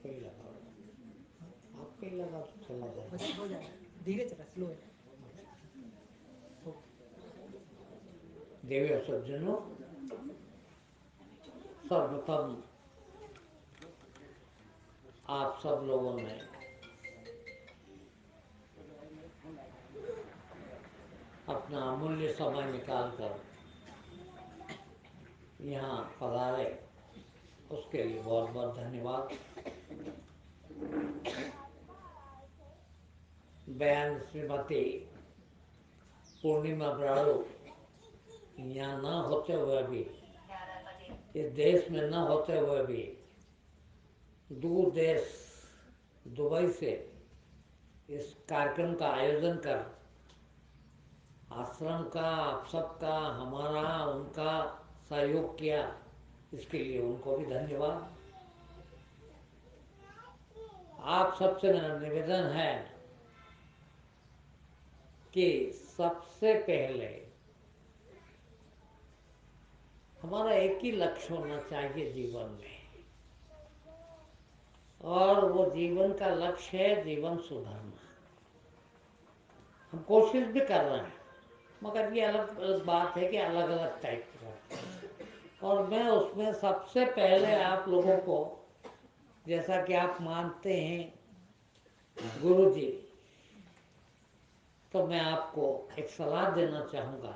ही लगा, आप पे ही लगा तो चला जाएगा। बस हो जाएगा, धीरे चला, स्लो है। देवी और सज्जनों, सर्वप्रथम आप सब लोगों ने अपना अमूल्य समय निकालकर यहाँ पधारे, उसके लिए बहुत बहुत धन्यवाद। बहन श्रीमती पूर्णिमा ब्राड़ो यहाँ न होते हुए भी, इस देश में न होते हुए भी, दूर देश दुबई से इस कार्यक्रम का आयोजन कर आश्रम का, आप सबका, हमारा, उनका सहयोग किया, इसके लिए उनको भी धन्यवाद। आप सबसे मेरा निवेदन है कि सबसे पहले हमारा एक ही लक्ष्य होना चाहिए जीवन में, और वो जीवन का लक्ष्य है जीवन सुधारना। हम कोशिश भी कर रहे हैं, मगर ये अलग अलग बात है कि अलग अलग टाइप की करते हैं। और मैं उसमें सबसे पहले आप लोगों को, जैसा कि आप मानते हैं गुरु जी, तो मैं आपको एक सलाह देना चाहूँगा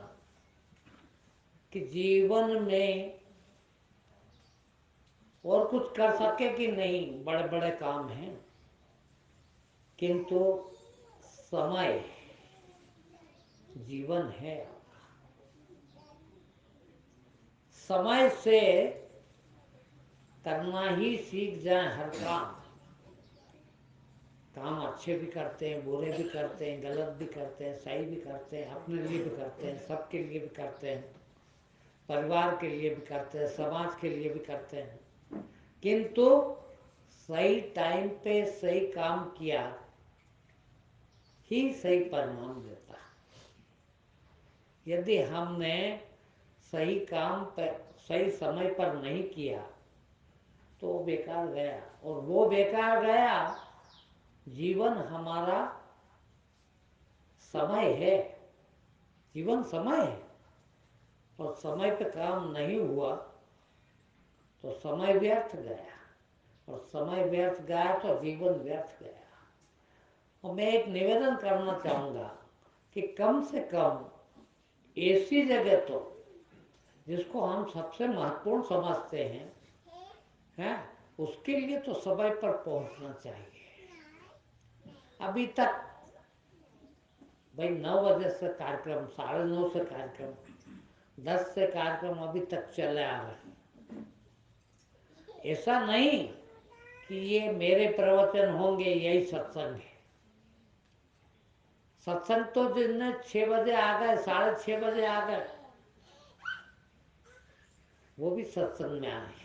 कि जीवन में और कुछ कर सके कि नहीं, बड़े बड़े काम हैं, किंतु समय जीवन है आपका। समय से करना ही सीख जाए हर काम। काम अच्छे भी करते हैं, बुरे भी करते हैं, गलत भी करते हैं, सही भी करते हैं, अपने लिए भी करते हैं, सबके लिए भी करते हैं, परिवार के लिए भी करते हैं, समाज के लिए भी करते हैं, किंतु सही टाइम पे सही काम किया ही सही परिणाम देता है। यदि हमने सही काम पर सही समय पर नहीं किया तो वो बेकार गया, और वो बेकार गया। जीवन हमारा समय है, जीवन समय है, और समय पे काम नहीं हुआ तो समय व्यर्थ गया, और समय व्यर्थ गया तो जीवन व्यर्थ गया। और मैं एक निवेदन करना चाहूँगा कि कम से कम ऐसी जगह तो जिसको हम सबसे महत्वपूर्ण समझते हैं, उसके लिए तो समय पर पहुंचना चाहिए। अभी तक भाई 9 बजे से कार्यक्रम, 9:30 से कार्यक्रम, 10 से कार्यक्रम अभी तक चले आ रहे हैं। ऐसा नहीं कि ये मेरे प्रवचन होंगे यही सत्संग है। सत्संग तो जिनने 6 बजे आ गए, 6:30 बजे आ गए, वो भी सत्संग में आए।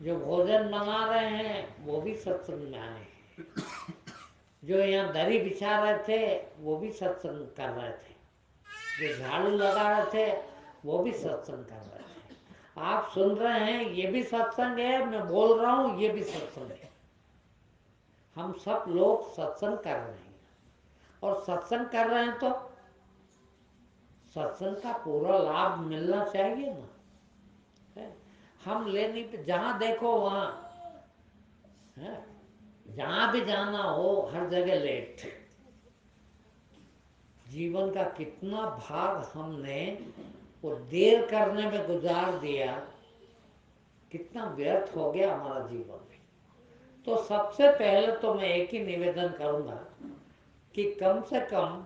जो भोजन बना रहे हैं वो भी सत्संग में आए। जो यहाँ दरी बिछा रहे थे वो भी सत्संग कर रहे थे। जो झाड़ू लगा रहे थे वो भी सत्संग कर रहे थे। आप सुन रहे हैं ये भी सत्संग है, मैं बोल रहा हूँ ये भी सत्संग है। हम सब लोग सत्संग कर रहे हैं, और सत्संग कर रहे हैं तो सत्संग का पूरा लाभ मिलना चाहिए ना, है? हम लेने पे जहाँ देखो वहाँ, है, जहाँ भी जाना हो हर जगह लेट। जीवन का कितना भाग हमने वो देर करने में गुजार दिया, कितना व्यर्थ हो गया हमारा जीवन। तो सबसे पहले तो मैं एक ही निवेदन करूंगा कि कम से कम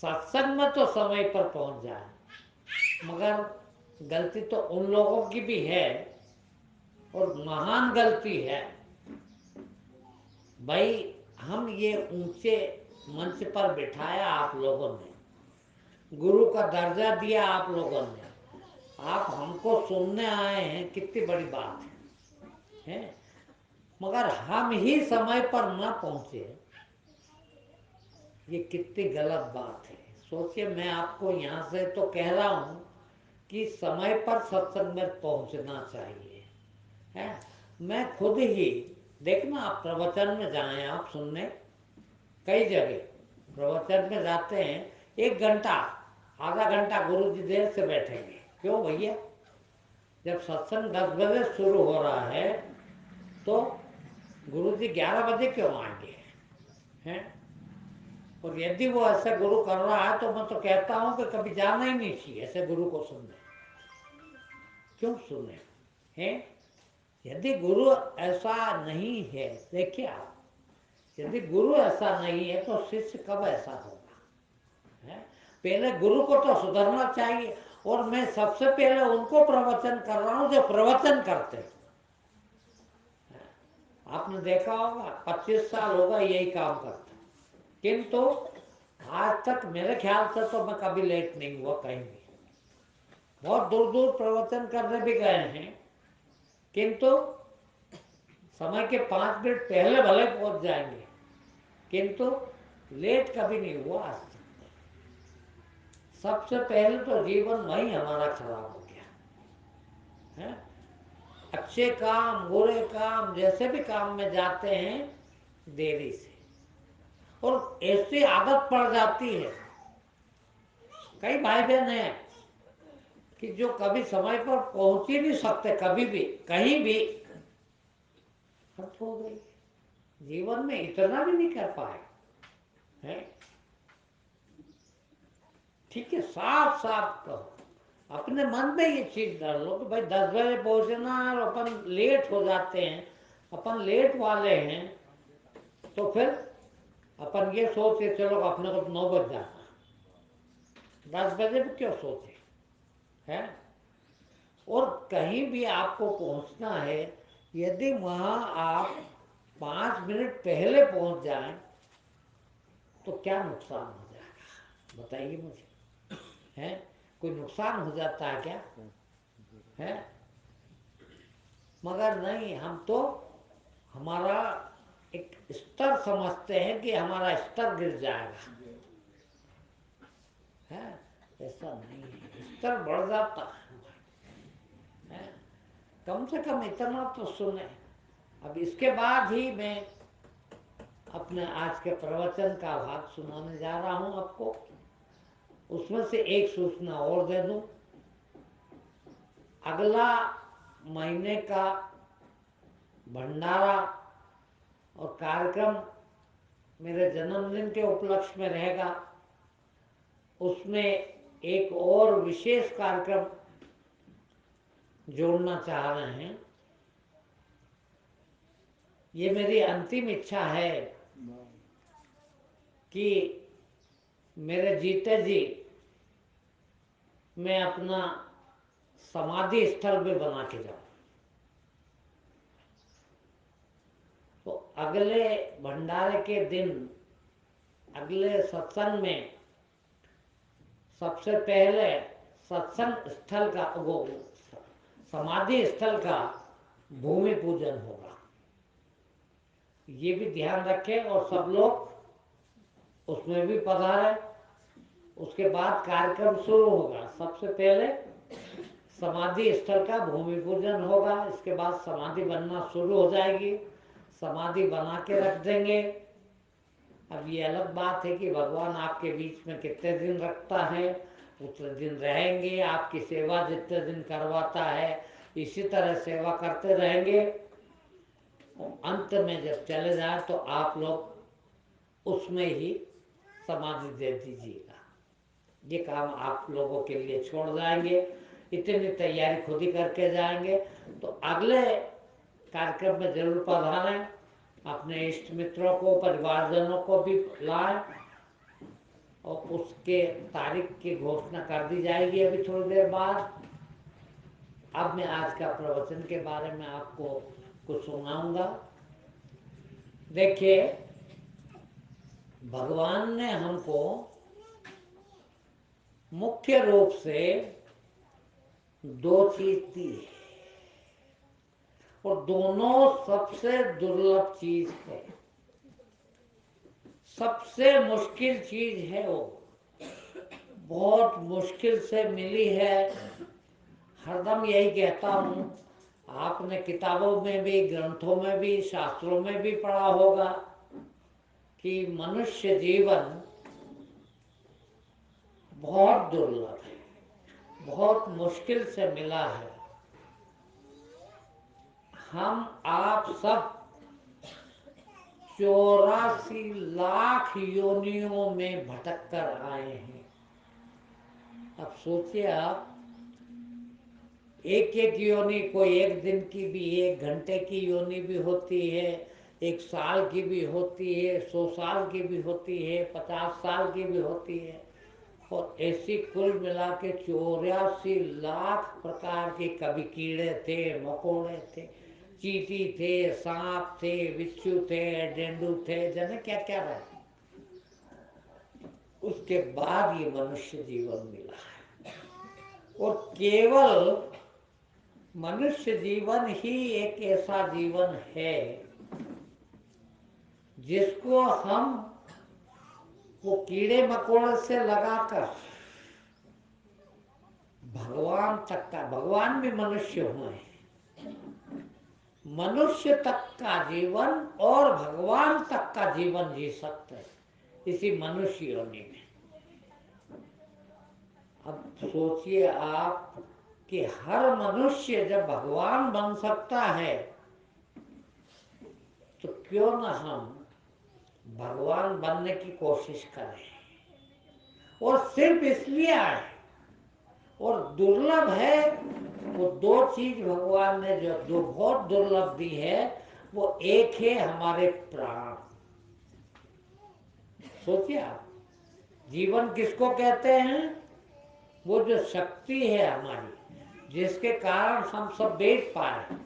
सत्संग में तो समय पर पहुंच जाए। मगर गलती तो उन लोगों की भी है, और महान गलती है भाई। हम ये ऊंचे मंच पर बिठाया आप लोगों ने, गुरु का दर्जा दिया आप लोगों ने, आप हमको सुनने आए हैं, कितनी बड़ी बात है? मगर हम ही समय पर ना पहुंचे, ये कितनी गलत बात है। सोचिए, मैं आपको यहाँ से तो कह रहा हूँ कि समय पर सत्संग में पहुंचना चाहिए, है, मैं खुद ही, देखना आप प्रवचन में जाएं, आप सुनने कई जगह प्रवचन में जाते हैं, 1 घंटा आधा घंटा गुरु जी देर से बैठेंगे। क्यों भैया? जब सत्संग 10 बजे शुरू हो रहा है तो गुरु जी 11 बजे क्यों आएंगे? हैं? और यदि वो ऐसा गुरु कर रहा है तो मैं तो कहता हूं कि कभी जाना ही नहीं चाहिए ऐसे गुरु को सुनने। क्यों सुने? हैं? यदि गुरु ऐसा नहीं है, देखिए आप, यदि गुरु ऐसा नहीं है तो शिष्य कब ऐसा होगा? है? पहले गुरु को तो सुधरना चाहिए। और मैं सबसे पहले उनको प्रवचन कर रहा हूं जो प्रवचन करते हैं। आपने देखा होगा 25 साल होगा यही काम करता, किंतु आज तक मेरे ख्याल से तो मैं कभी लेट नहीं हुआ कहीं भी। बहुत दूर दूर प्रवचन करने भी गए हैं, किंतु समय के 5 मिनट पहले भले पहुंच जाएंगे, किंतु लेट कभी नहीं हुआ आज तक। सबसे पहले तो जीवन वही हमारा खराब हो गया है। अच्छे काम बुरे काम जैसे भी काम में जाते हैं देरी से, और ऐसी आदत पड़ जाती है। कई भाई बहन हैं कि जो कभी समय पर पहुंच ही नहीं सकते, कभी भी कहीं भी, हद हो गई। जीवन में इतना भी नहीं कर पाए हैं। ठीक है, साफ साफ कहो, अपने मन में ये चीज डाल लो कि भाई 10 बजे पहुंचना है और अपन लेट हो जाते हैं, अपन लेट वाले हैं, तो फिर अपन ये सोच के चलो अपने को 9 बज जाना, 10 बजे भी क्यों सोचे? है? और कहीं भी आपको पहुंचना है, यदि वहां आप 5 मिनट पहले पहुंच जाएं तो क्या नुकसान हो जाएगा? बताइए मुझे। है? कोई नुकसान हो जाता है क्या? है? मगर नहीं, हम तो हमारा एक स्तर समझते हैं कि हमारा स्तर गिर जाएगा। है? ऐसा नहीं है, स्तर बढ़ जाता है। कम से कम इतना तो सुने। अब इसके बाद ही मैं अपने आज के प्रवचन का भाग सुनाने जा रहा हूं आपको। उसमें से एक सूचना और दे दूं, अगला महीने का भंडारा और कार्यक्रम मेरे जन्मदिन के उपलक्ष्य में रहेगा। उसमें एक और विशेष कार्यक्रम जोड़ना चाह रहे हैं। ये मेरी अंतिम इच्छा है कि मेरे जीते जी मैं अपना समाधि स्थल भी बना के जाऊं। तो अगले भंडारे के दिन, अगले सत्संग में सबसे पहले सत्संग स्थल का, वो समाधि स्थल का भूमि पूजन होगा। ये भी ध्यान रखें और सब लोग उसमें भी पधारे। उसके बाद कार्यक्रम शुरू होगा। सबसे पहले समाधि स्थल का भूमि पूजन होगा, इसके बाद समाधि बनना शुरू हो जाएगी। समाधि बना के रख देंगे। अब ये अलग बात है कि भगवान आपके बीच में कितने दिन रखता है, उतने दिन रहेंगे। आपकी सेवा जितने दिन करवाता है इसी तरह सेवा करते रहेंगे। और अंत में जब चले जाए तो आप लोग उसमें ही समाधि दे दीजिएगा। ये काम आप लोगों के लिए छोड़ जाएंगे, इतनी तैयारी खुद ही करके जाएंगे। तो अगले कार्यक्रम में जरूर पधारें, अपने इष्ट मित्रों को, परिवारजनों को भी लाएं। और उसके तारीख की घोषणा कर दी जाएगी अभी थोड़ी देर बाद। अब मैं आज का प्रवचन के बारे में आपको कुछ सुनाऊंगा। देखिए, भगवान ने हमको मुख्य रूप से 2 चीज दी है, और दोनों सबसे दुर्लभ चीज है, सबसे मुश्किल चीज है। वो बहुत मुश्किल से मिली है। हरदम यही कहता हूँ, आपने किताबों में भी, ग्रंथों में भी, शास्त्रों में भी पढ़ा होगा कि मनुष्य जीवन बहुत दुर्लभ है, बहुत मुश्किल से मिला है। हम आप सब 84 लाख योनियों में भटक कर आए हैं। अब सोचिए आप, एक एक योनि, कोई एक दिन की भी, 1 घंटे की योनि भी होती है, 1 साल की भी होती है, 100 साल की भी होती है, 50 साल की भी होती है, और ऐसी कुल मिला के 84 लाख प्रकार के, कभी कीड़े थे, मकोड़े थे, चींटी थे, सांप थे, बिच्छू थे, डेंडू थे, जाने क्या क्या रहे। उसके बाद ये मनुष्य जीवन मिला है, और केवल मनुष्य जीवन ही एक ऐसा जीवन है जिसको हम वो कीड़े मकोड़े से लगाकर भगवान तक का, भगवान भी मनुष्य हुए, मनुष्य तक का जीवन और भगवान तक का जीवन जी सकते हैं इसी मनुष्य योनि में। अब सोचिए आप कि हर मनुष्य जब भगवान बन सकता है तो क्यों न हम भगवान बनने की कोशिश करें। और सिर्फ इसलिए आए, और दुर्लभ है वो 2 चीज भगवान ने जो बहुत दुर्लभ दी है, वो एक है हमारे प्राण। सोचिए आप, जीवन किसको कहते हैं? वो जो शक्ति है हमारी, जिसके कारण हम सब देख पा रहे हैं,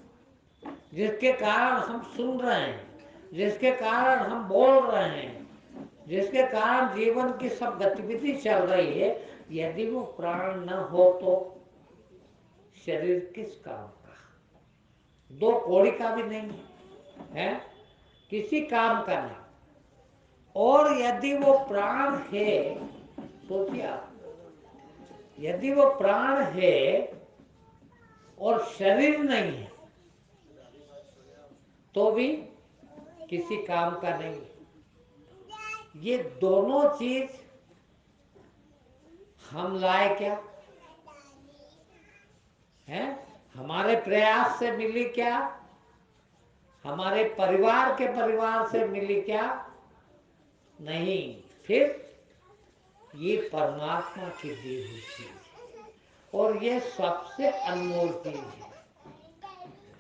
जिसके कारण हम सुन रहे हैं, जिसके कारण हम बोल रहे हैं, जिसके कारण जीवन की सब गतिविधि चल रही है। यदि वो प्राण न हो तो शरीर किस काम का? 2 कौड़ी का भी नहीं है, किसी काम का नहीं। और यदि वो प्राण है, सोचिए आप, यदि वो प्राण है और शरीर नहीं है तो भी किसी काम का नहीं। ये दोनों चीज हम लाए क्या है? हमारे प्रयास से मिली क्या? हमारे परिवार से मिली क्या? नहीं, फिर ये परमात्मा की दी हुई चीज है, और ये सबसे अनमोल चीज है।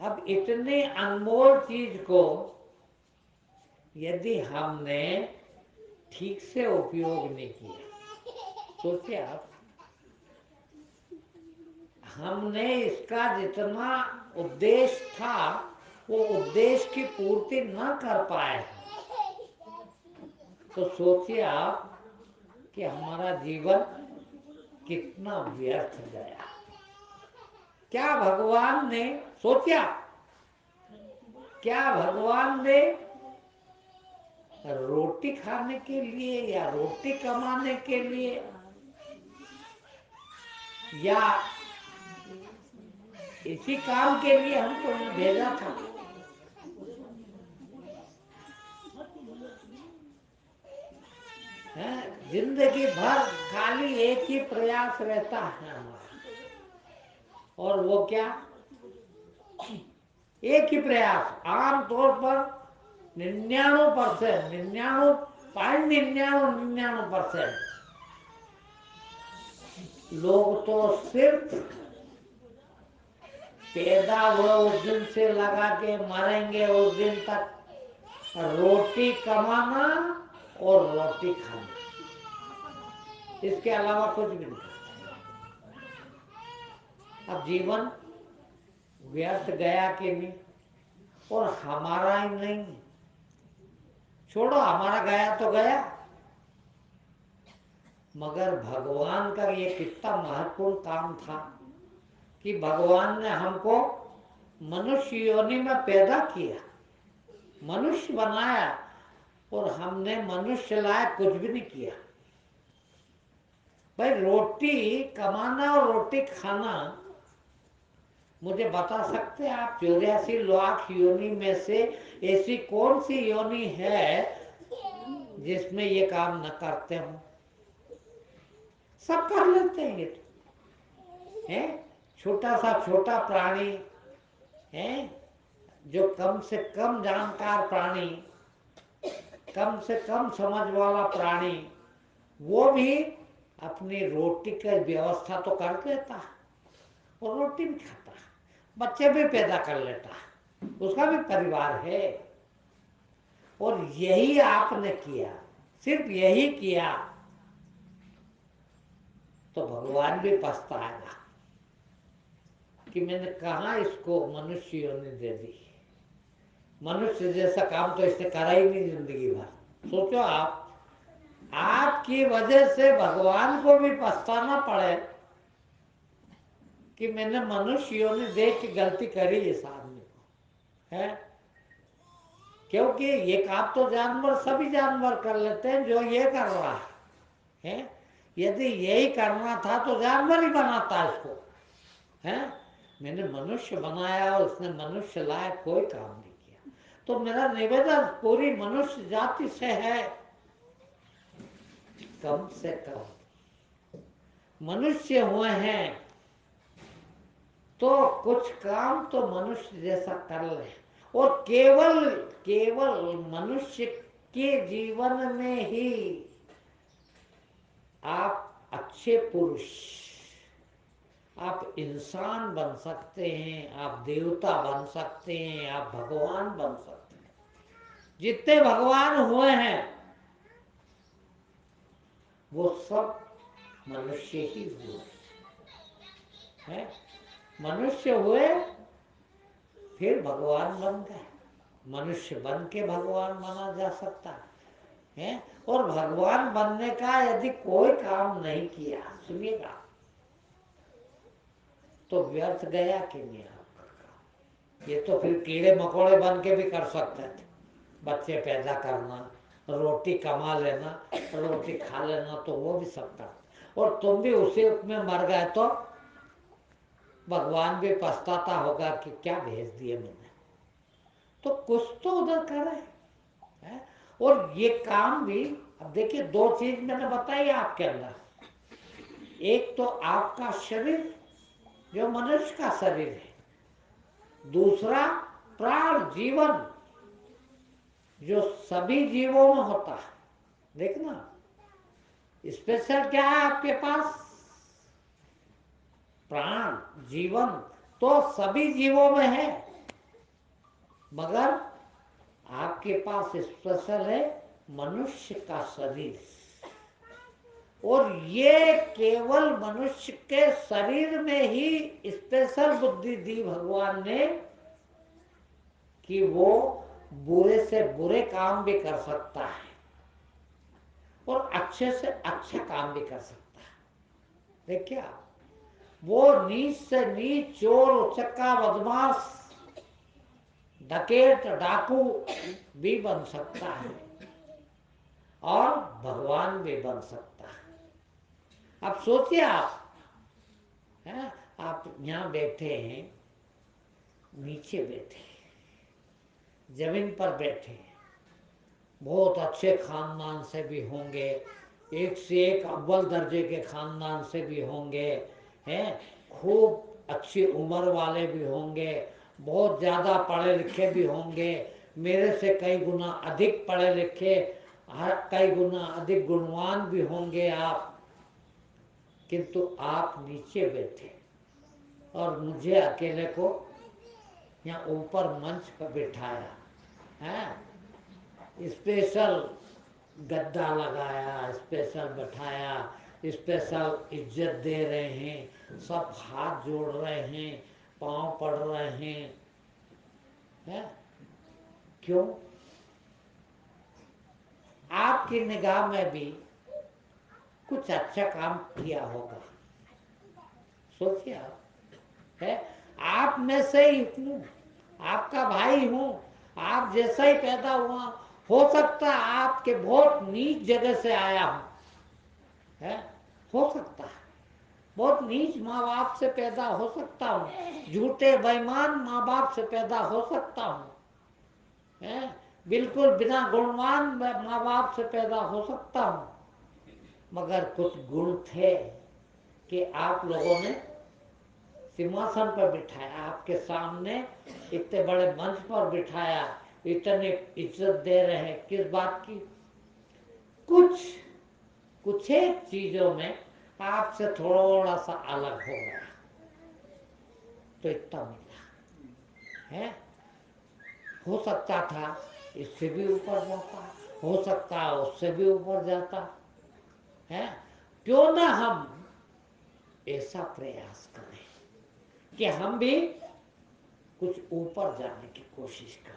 अब इतने अनमोल चीज को यदि हमने ठीक से उपयोग नहीं किया, सोचिए आप, हमने इसका जितना उद्देश्य था वो उद्देश्य की पूर्ति न कर पाए, तो सोचिए आप कि हमारा जीवन कितना व्यर्थ गया। क्या भगवान ने सोचा, क्या भगवान ने रोटी खाने के लिए या रोटी कमाने के लिए या इसी काम के लिए हमको यहाँ भेजा था? जिंदगी भर खाली एक ही प्रयास रहता है हमारा, और वो क्या? एक ही प्रयास, आमतौर पर 99%, 99.99% लोग तो सिर्फ पैदा हुए उस दिन से लगा के मरेंगे उस दिन तक रोटी कमाना और रोटी खाना, इसके अलावा कुछ भी नहीं करते। अब जीवन व्यर्थ गया कि नहीं? और हमारा ही नहीं, छोड़ो हमारा गया तो गया, मगर भगवान का ये कितना महत्वपूर्ण काम था कि भगवान ने हमको मनुष्य योनि में पैदा किया, मनुष्य बनाया, और हमने मनुष्य लायक कुछ भी नहीं किया। भाई रोटी कमाना और रोटी खाना मुझे बता सकते हैं आप 84 लाख योनि में से ऐसी कौन सी योनि है जिसमें ये काम न करते हो? सब कर लेते हैं ये तो है। छोटा सा छोटा प्राणी है, जो कम से कम जानकार प्राणी, कम से कम समझ वाला प्राणी, वो भी अपनी रोटी की व्यवस्था तो कर लेता है और रोटी भी खाता है, बच्चे भी पैदा कर लेता है, उसका भी परिवार है। और यही आपने किया, सिर्फ यही किया, तो भगवान भी पछताएगा कि मैंने कहाँ इसको मनुष्य योनि दे दी। मनुष्य जैसा काम तो इसने करा ही नहीं जिंदगी भर। सोचो आप, आपकी वजह से भगवान को भी पछताना पड़े कि मैंने मनुष्य योनि देख के गलती करी इस आदमी को, है। क्योंकि ये काम तो जानवर, सभी जानवर कर लेते हैं जो ये कर रहा है। यदि यही करना था तो जानवर ही बनाता इसको, है। मैंने मनुष्य बनाया, उसने मनुष्य लायक कोई काम नहीं किया। तो मेरा निवेदन पूरी मनुष्य जाति से है, कम से कम मनुष्य हुए हैं तो कुछ काम तो मनुष्य जैसा कर ले। और केवल केवल मनुष्य के जीवन में ही आप अच्छे पुरुष, आप इंसान बन सकते हैं, आप देवता बन सकते हैं, आप भगवान बन सकते हैं। जितने भगवान हुए हैं वो सब मनुष्य ही हुए हैं। मनुष्य हुए फिर भगवान बन गए। मनुष्य बन के भगवान बना जा सकता है। और भगवान बनने का यदि कोई काम नहीं किया, सुनिएगा, तो व्यर्थ गया कि नहीं आपका काम। ये तो फिर कीड़े मकोड़े बन के भी कर सकते थे, बच्चे पैदा करना, रोटी कमा लेना, रोटी खा लेना, तो वो भी सब करते। और तुम भी उसी में मर गए तो भगवान भी पछताता होगा कि क्या भेज दिए मैंने। तो कुछ तो उधर करे है। और ये काम भी, अब देखिए, दो चीज मैंने बताई आपके अंदर। एक तो आपका शरीर जो मनुष्य का शरीर है, दूसरा प्राण जीवन जो सभी जीवों में होता है। देखना, स्पेशल क्या है आपके पास? प्राण जीवन तो सभी जीवों में है, मगर आपके पास स्पेशल है मनुष्य का शरीर। और ये केवल मनुष्य के शरीर में ही स्पेशल बुद्धि दी भगवान ने कि वो बुरे से बुरे काम भी कर सकता है और अच्छे से अच्छा काम भी कर सकता है। देखिए आप, वो नीच से नीच चोर, उचक्का, बदमाश, डकैत, डाकू भी बन सकता है और भगवान भी बन सकता है। अब सोचिए आप, है, आप यहाँ बैठे हैं, नीचे बैठे, जमीन पर बैठे, बहुत अच्छे खानदान से भी होंगे, एक से एक अव्वल दर्जे के खानदान से भी होंगे, हैं, खूब अच्छी उम्र वाले भी होंगे, बहुत ज़्यादा पढ़े लिखे भी होंगे, मेरे से कई गुना अधिक पढ़े लिखे, कई गुना अधिक गुणवान भी होंगे आप। किंतु आप नीचे बैठे और मुझे अकेले को यहाँ ऊपर मंच पर बिठाया है, स्पेशल गद्दा लगाया, स्पेशल बैठाया, स्पेशल इज्जत दे रहे हैं, सब हाथ जोड़ रहे हैं, पांव पड़ रहे हैं, है? क्यों? आपकी निगाह में भी कुछ अच्छा काम किया होगा। सोचिए आप, है, आप में से ही हूँ, आपका भाई हूँ, आप जैसा ही पैदा हुआ, हो सकता है आपके बहुत नीच जगह से आया हूँ, है, हो सकता है, बहुत नीच माँ बाप से पैदा हो सकता हूँ, झूठे बेईमान माँ बाप से पैदा हो सकता हूँ, बिल्कुल बिना गुणवान माँ बाप से पैदा हो सकता हूँ, मगर कुछ गुण थे कि आप लोगों ने सिंहासन पर बिठाया, आपके सामने इतने बड़े मंच पर बिठाया, इतनी इज्जत दे रहे हैं, किस बात की? कुछ एक चीजों में आपसे थोड़ा सा अलग हो गया, तो इतना मिला है। हो सकता था इससे भी ऊपर जाता, हो सकता है उससे भी ऊपर जाता है। क्यों ना हम ऐसा प्रयास करें कि हम भी कुछ ऊपर जाने की कोशिश करें।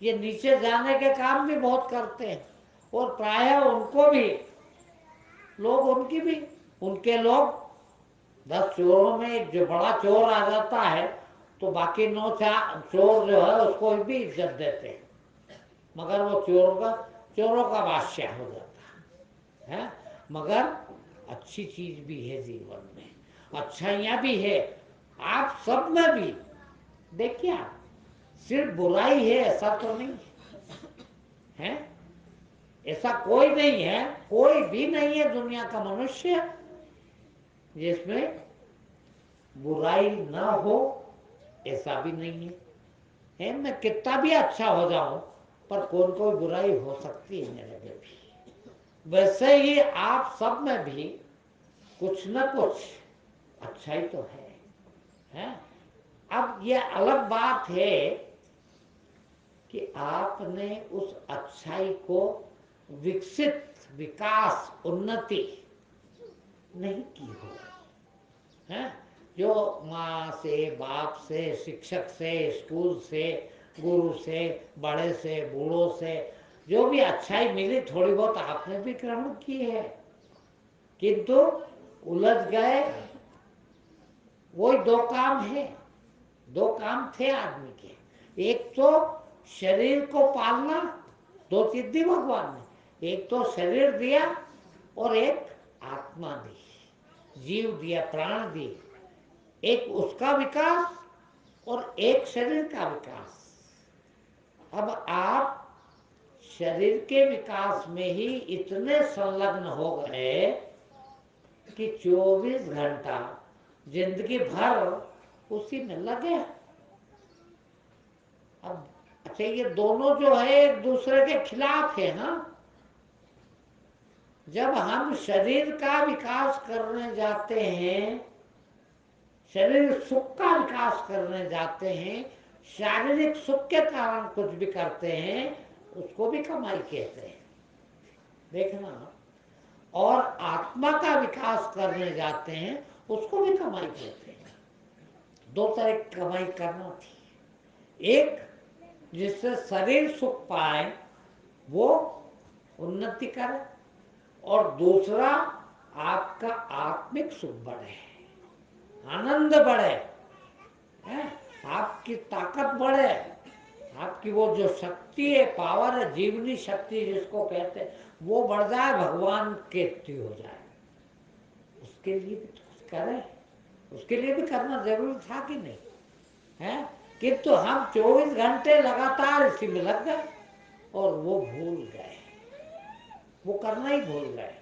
ये नीचे जाने के काम भी बहुत करते हैं, और प्रायः उनको भी लोग, उनके लोग 10 चोरों में एक जो बड़ा चोर आ जाता है तो बाकी 9 चोर जो है उसको भी इज्जत देते हैं, मगर वो चोरों का बादशाह हो जाता है। मगर अच्छी चीज भी है जीवन में, अच्छाइयाँ भी है आप सब में भी। देखिए आप, सिर्फ बुराई है ऐसा तो नहीं है, ऐसा कोई नहीं है, कोई भी नहीं है दुनिया का मनुष्य जिसमें बुराई ना हो, ऐसा भी नहीं है। मैं कितना भी अच्छा हो जाऊं पर कोई बुराई हो सकती है मेरे में भी। वैसे ही आप सब में भी कुछ न कुछ अच्छाई तो है? अब ये अलग बात है कि आपने उस अच्छाई को विकसित, विकास, उन्नति नहीं की हो, है? जो माँ से, बाप से, शिक्षक से, स्कूल से, गुरु से, बड़े से, बूढ़ों से जो भी अच्छाई मिली थोड़ी बहुत आपने भी ग्रहण की है, किंतु उलझ गए। वही 2 काम है, 2 काम थे आदमी के। एक तो शरीर को पालना, 2 चीज दी भगवान ने, एक तो शरीर दिया और एक आत्मा दी, जीव दिया, प्राण दिए, एक उसका विकास और एक शरीर का विकास। अब आप शरीर के विकास में ही इतने संलग्न हो गए कि 24 घंटा जिंदगी भर उसी में लगे। अब अच्छा, ये दोनों जो है एक दूसरे के खिलाफ है। हाँ, जब हम शरीर का विकास करने जाते हैं, शरीर सुख का विकास करने जाते हैं, शारीरिक सुख के कारण कुछ भी करते हैं, उसको भी कमाई कहते हैं, देखना। और आत्मा का विकास करने जाते हैं, उसको भी कमाई कहते हैं। 2 तरह की कमाई करना थी, एक जिससे शरीर सुख पाए वो उन्नति करे, और दूसरा आपका आत्मिक सुख बढ़े, आनंद बढ़े, है? आपकी ताकत बढ़े, आपकी वो जो शक्ति है, पावर है, जीवनी शक्ति जिसको कहते हैं, वो बढ़ जाए, भगवान कीर्ति हो जाए। उसके लिए भी तो कुछ करें, उसके लिए भी करना जरूरी था कि नहीं है? किंतु हम 24 घंटे लगातार इसी में लग गए और वो भूल गए, वो करना ही भूल गए।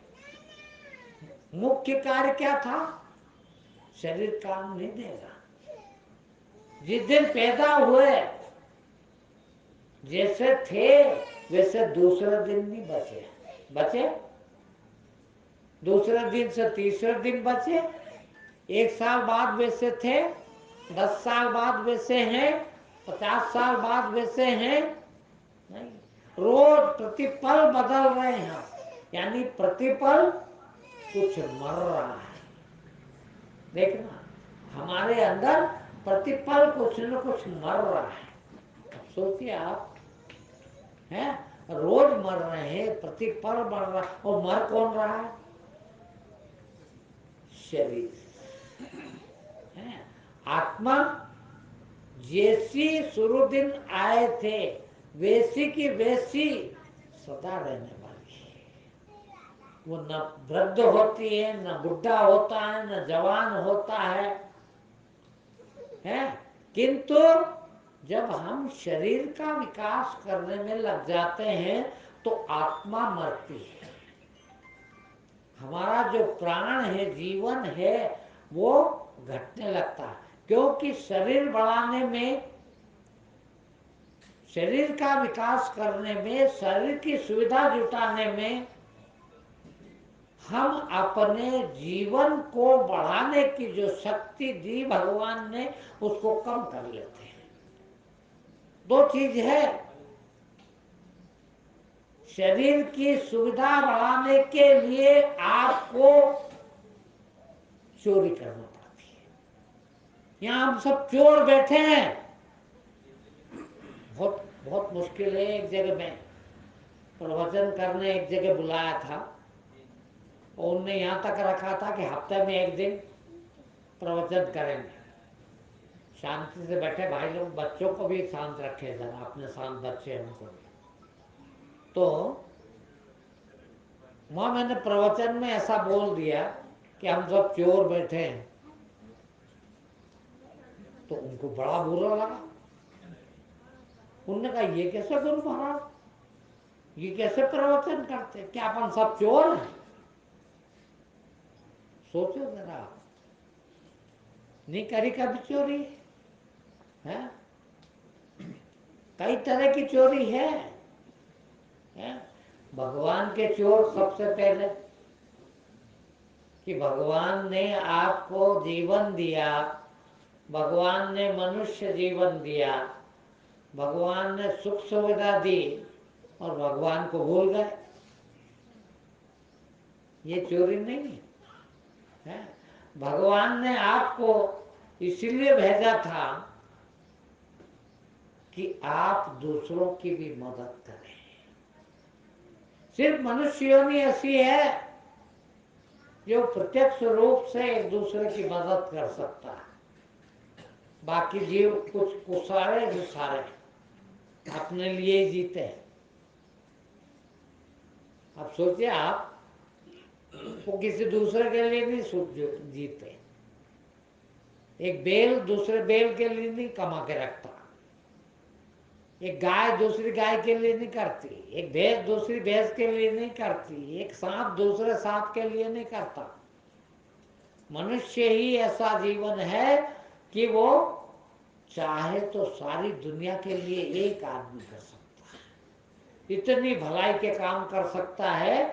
मुख्य कार्य क्या था? शरीर काम नहीं देगा। जिस दिन पैदा हुए जैसे थे वैसे दूसरे दिन नहीं बचे, दूसरे दिन से तीसरे दिन बचे, 1 साल बाद वैसे थे, 10 साल बाद वैसे हैं, 50 साल बाद वैसे हैं नहीं। रोज प्रतिपल बदल रहे हैं, यानी प्रतिपल कुछ मर रहा है। देखना, हमारे अंदर प्रतिपल कुछ न कुछ मर रहा है। अब सोचिए आप, हैं, रोज मर रहे हैं, प्रतिपल मर रहा है, और मर कौन रहा है? शरीर है। आत्मा जैसी शुरू दिन आए थे वैसी की वैसी सदा रहने वाली है। वो न वृद्ध होती है, न बुढ़ा होता है, न जवान होता है। किंतु जब हम शरीर का विकास करने में लग जाते हैं तो आत्मा मरती है। हमारा जो प्राण है, जीवन है, वो घटने लगता है। क्योंकि शरीर बढ़ाने में, शरीर का विकास करने में, शरीर की सुविधा जुटाने में हम अपने जीवन को बढ़ाने की जो शक्ति दी भगवान ने, उसको कम कर लेते हैं। दो चीज है, शरीर की सुविधा बढ़ाने के लिए आपको चोरी करना पड़ती है। यहां हम सब चोर बैठे हैं। बहुत बहुत मुश्किल है। एक जगह में प्रवचन करने एक जगह बुलाया था और उनने यहाँ तक रखा था कि हफ्ते में एक दिन प्रवचन करेंगे। शांति से बैठे भाई लोग, बच्चों को भी शांत रखे जरा, अपने शांत बच्चे हैं उनको भी। तो वहां मैंने प्रवचन में ऐसा बोल दिया कि हम सब चोर बैठे हैं, तो उनको बड़ा बुरा लगा। उन्होंने कहा ये कैसे गुरु महाराज, ये कैसे प्रवचन करते, क्या अपन सब चोर हैं? सोचो जरा, नहीं करी कभी चोरी है? कई तरह की चोरी है? भगवान के चोर सबसे पहले कि भगवान ने आपको जीवन दिया, भगवान ने मनुष्य जीवन दिया, भगवान ने सुख सुविधा दी और भगवान को भूल गए। ये चोरी नहीं है? भगवान ने आपको इसलिए भेजा था कि आप दूसरों की भी मदद करें। सिर्फ मनुष्य योनि ऐसी है जो प्रत्यक्ष रूप से एक दूसरे की मदद कर सकता है। बाकी जीव कुछ कुसारे घुसारे अपने लिए ही जीते हैं। अब सोचिए, आप वो किसी दूसरे के लिए नहीं जीते। एक बैल दूसरे बैल के लिए नहीं कमा के रखता, एक गाय दूसरी गाय के लिए नहीं करती, एक भैंस दूसरी भैंस के लिए नहीं करती, एक सांप दूसरे सांप के लिए नहीं करता। मनुष्य ही ऐसा जीवन है कि वो चाहे तो सारी दुनिया के लिए एक आदमी कर सकता है। इतनी भलाई के काम कर सकता है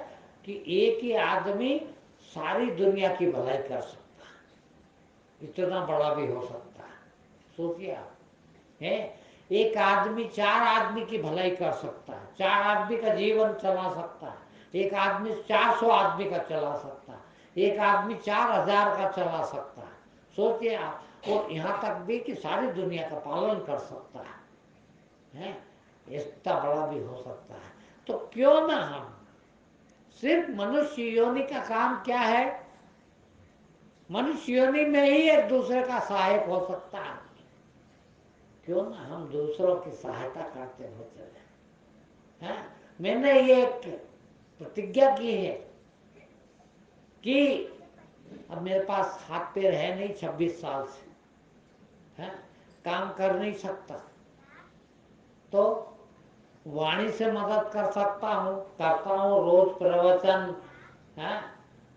कि एक ही आदमी सारी दुनिया की भलाई कर सकता है। इतना बड़ा भी हो सकता है। सोचिए आप, है एक आदमी 4 आदमी की भलाई कर सकता है, 4 आदमी का जीवन चला सकता है, एक आदमी 400 आदमी का चला सकता है, एक आदमी 4000 का चला सकता है। सोचिए आप, और यहाँ तक भी कि सारी दुनिया का पालन कर सकता है? इतना बड़ा भी हो सकता है। तो क्यों ना हम सिर्फ मनुष्य योनि का काम क्या है? मनुष्य योनि में ही एक दूसरे का सहायक हो सकता है। क्यों ना हम दूसरों की सहायता करते हो चले। हैं? मैंने ये एक प्रतिज्ञा की है कि अब मेरे पास हाथ पैर है नहीं, 26 साल से है, काम कर नहीं सकता, तो वाणी से मदद कर सकता हूँ, करता हूँ रोज प्रवचन है,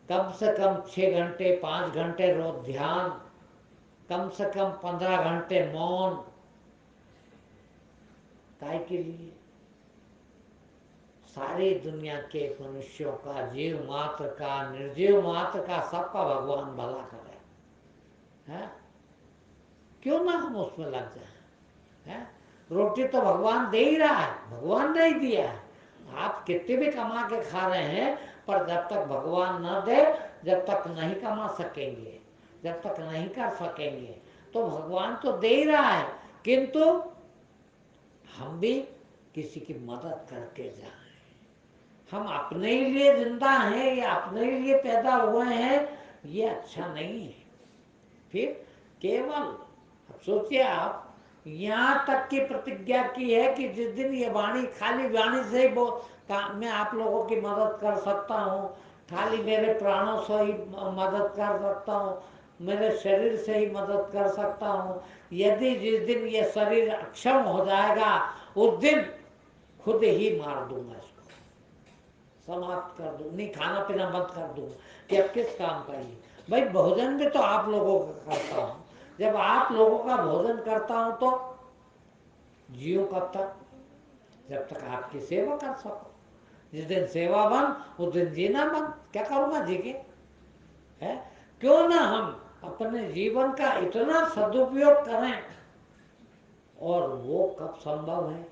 कम से कम 6 घंटे 5 घंटे रोज ध्यान, कम से कम 15 घंटे मौन। काय के लिए? सारी दुनिया के मनुष्यों का, जीव मात्र का, निर्जीव मात्र का, सबका भगवान भला करे। है? क्यों ना हम उसमें लग जाए? है? रोटी तो भगवान दे ही रहा है, भगवान ने ही दिया है। आप कितने भी कमा के खा रहे हैं, पर जब तक भगवान न दे, जब तक नहीं कमा सकेंगे, जब तक नहीं कर सकेंगे। तो भगवान तो दे ही रहा है, किंतु हम भी किसी की मदद करके जाए। हम अपने ही लिए जिंदा हैं या अपने ही लिए पैदा हुए हैं, ये अच्छा नहीं है। फिर केवल, अब सोचिए आप, यहाँ तक की प्रतिज्ञा की है कि जिस दिन ये वाणी, खाली वाणी से ही मैं आप लोगों की मदद कर सकता हूँ, खाली मेरे प्राणों से ही मदद कर सकता हूँ, मेरे शरीर से ही मदद कर सकता हूँ। यदि जिस दिन ये शरीर अक्षम हो जाएगा उस दिन खुद ही मार दूंगा इसको, समाप्त कर दूँ, नहीं खाना पीना बंद कर दूंगा कि अब किस काम का ये। भाई भोजन भी तो आप लोगों का करता हूँ, जब आप लोगों का भोजन करता हूँ तो जियो कब तक, जब तक आपकी सेवा कर सको। जिस दिन सेवा बंद उस दिन जीना बंद, क्या करूँगा जी के है। क्यों ना हम अपने जीवन का इतना सदुपयोग करें, और वो कब संभव है।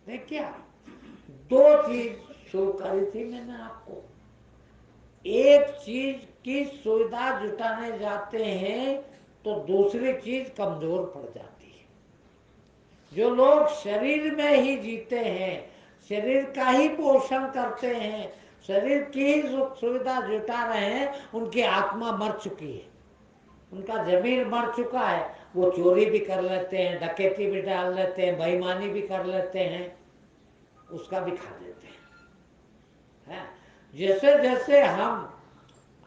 देखिए दो चीज शुरू करी थी मैंने आपको, एक चीज की सुविधा जुटाने जाते हैं तो दूसरी चीज कमजोर पड़ जाती है। जो लोग शरीर में ही जीते हैं, शरीर का ही पोषण करते हैं, शरीर की ही सुख सुविधा जुटा रहे हैं, उनकी आत्मा मर चुकी है, उनका जमीर मर चुका है। वो चोरी भी कर लेते हैं, डकैती भी डाल लेते हैं, बेईमानी भी कर लेते हैं, उसका भी खा लेते हैं। जैसे जैसे हम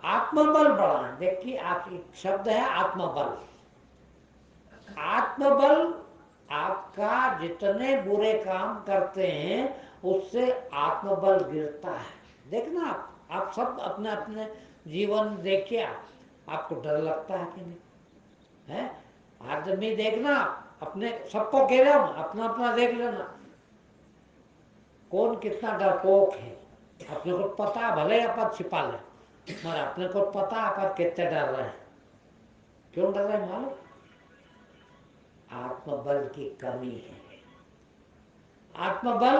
आत्मबल बढ़ाएं, देखिए आप एक शब्द है आत्मबल। आत्मबल आपका जितने बुरे काम करते हैं उससे आत्मबल गिरता है। देखना आप सब अपने अपने जीवन देखिए, आपको डर लगता है कि नहीं है। आदमी देखना अपने, सबको कह रहा हूं, अपना अपना देख लेना कौन कितना डरपोक है। अपने को पता, भले अपन छिपा ले, मगर अपने को पता अपन कितने डर रहे हैं। क्यों डर रहे हैं मालूम? आत्मबल की कमी है, आत्मबल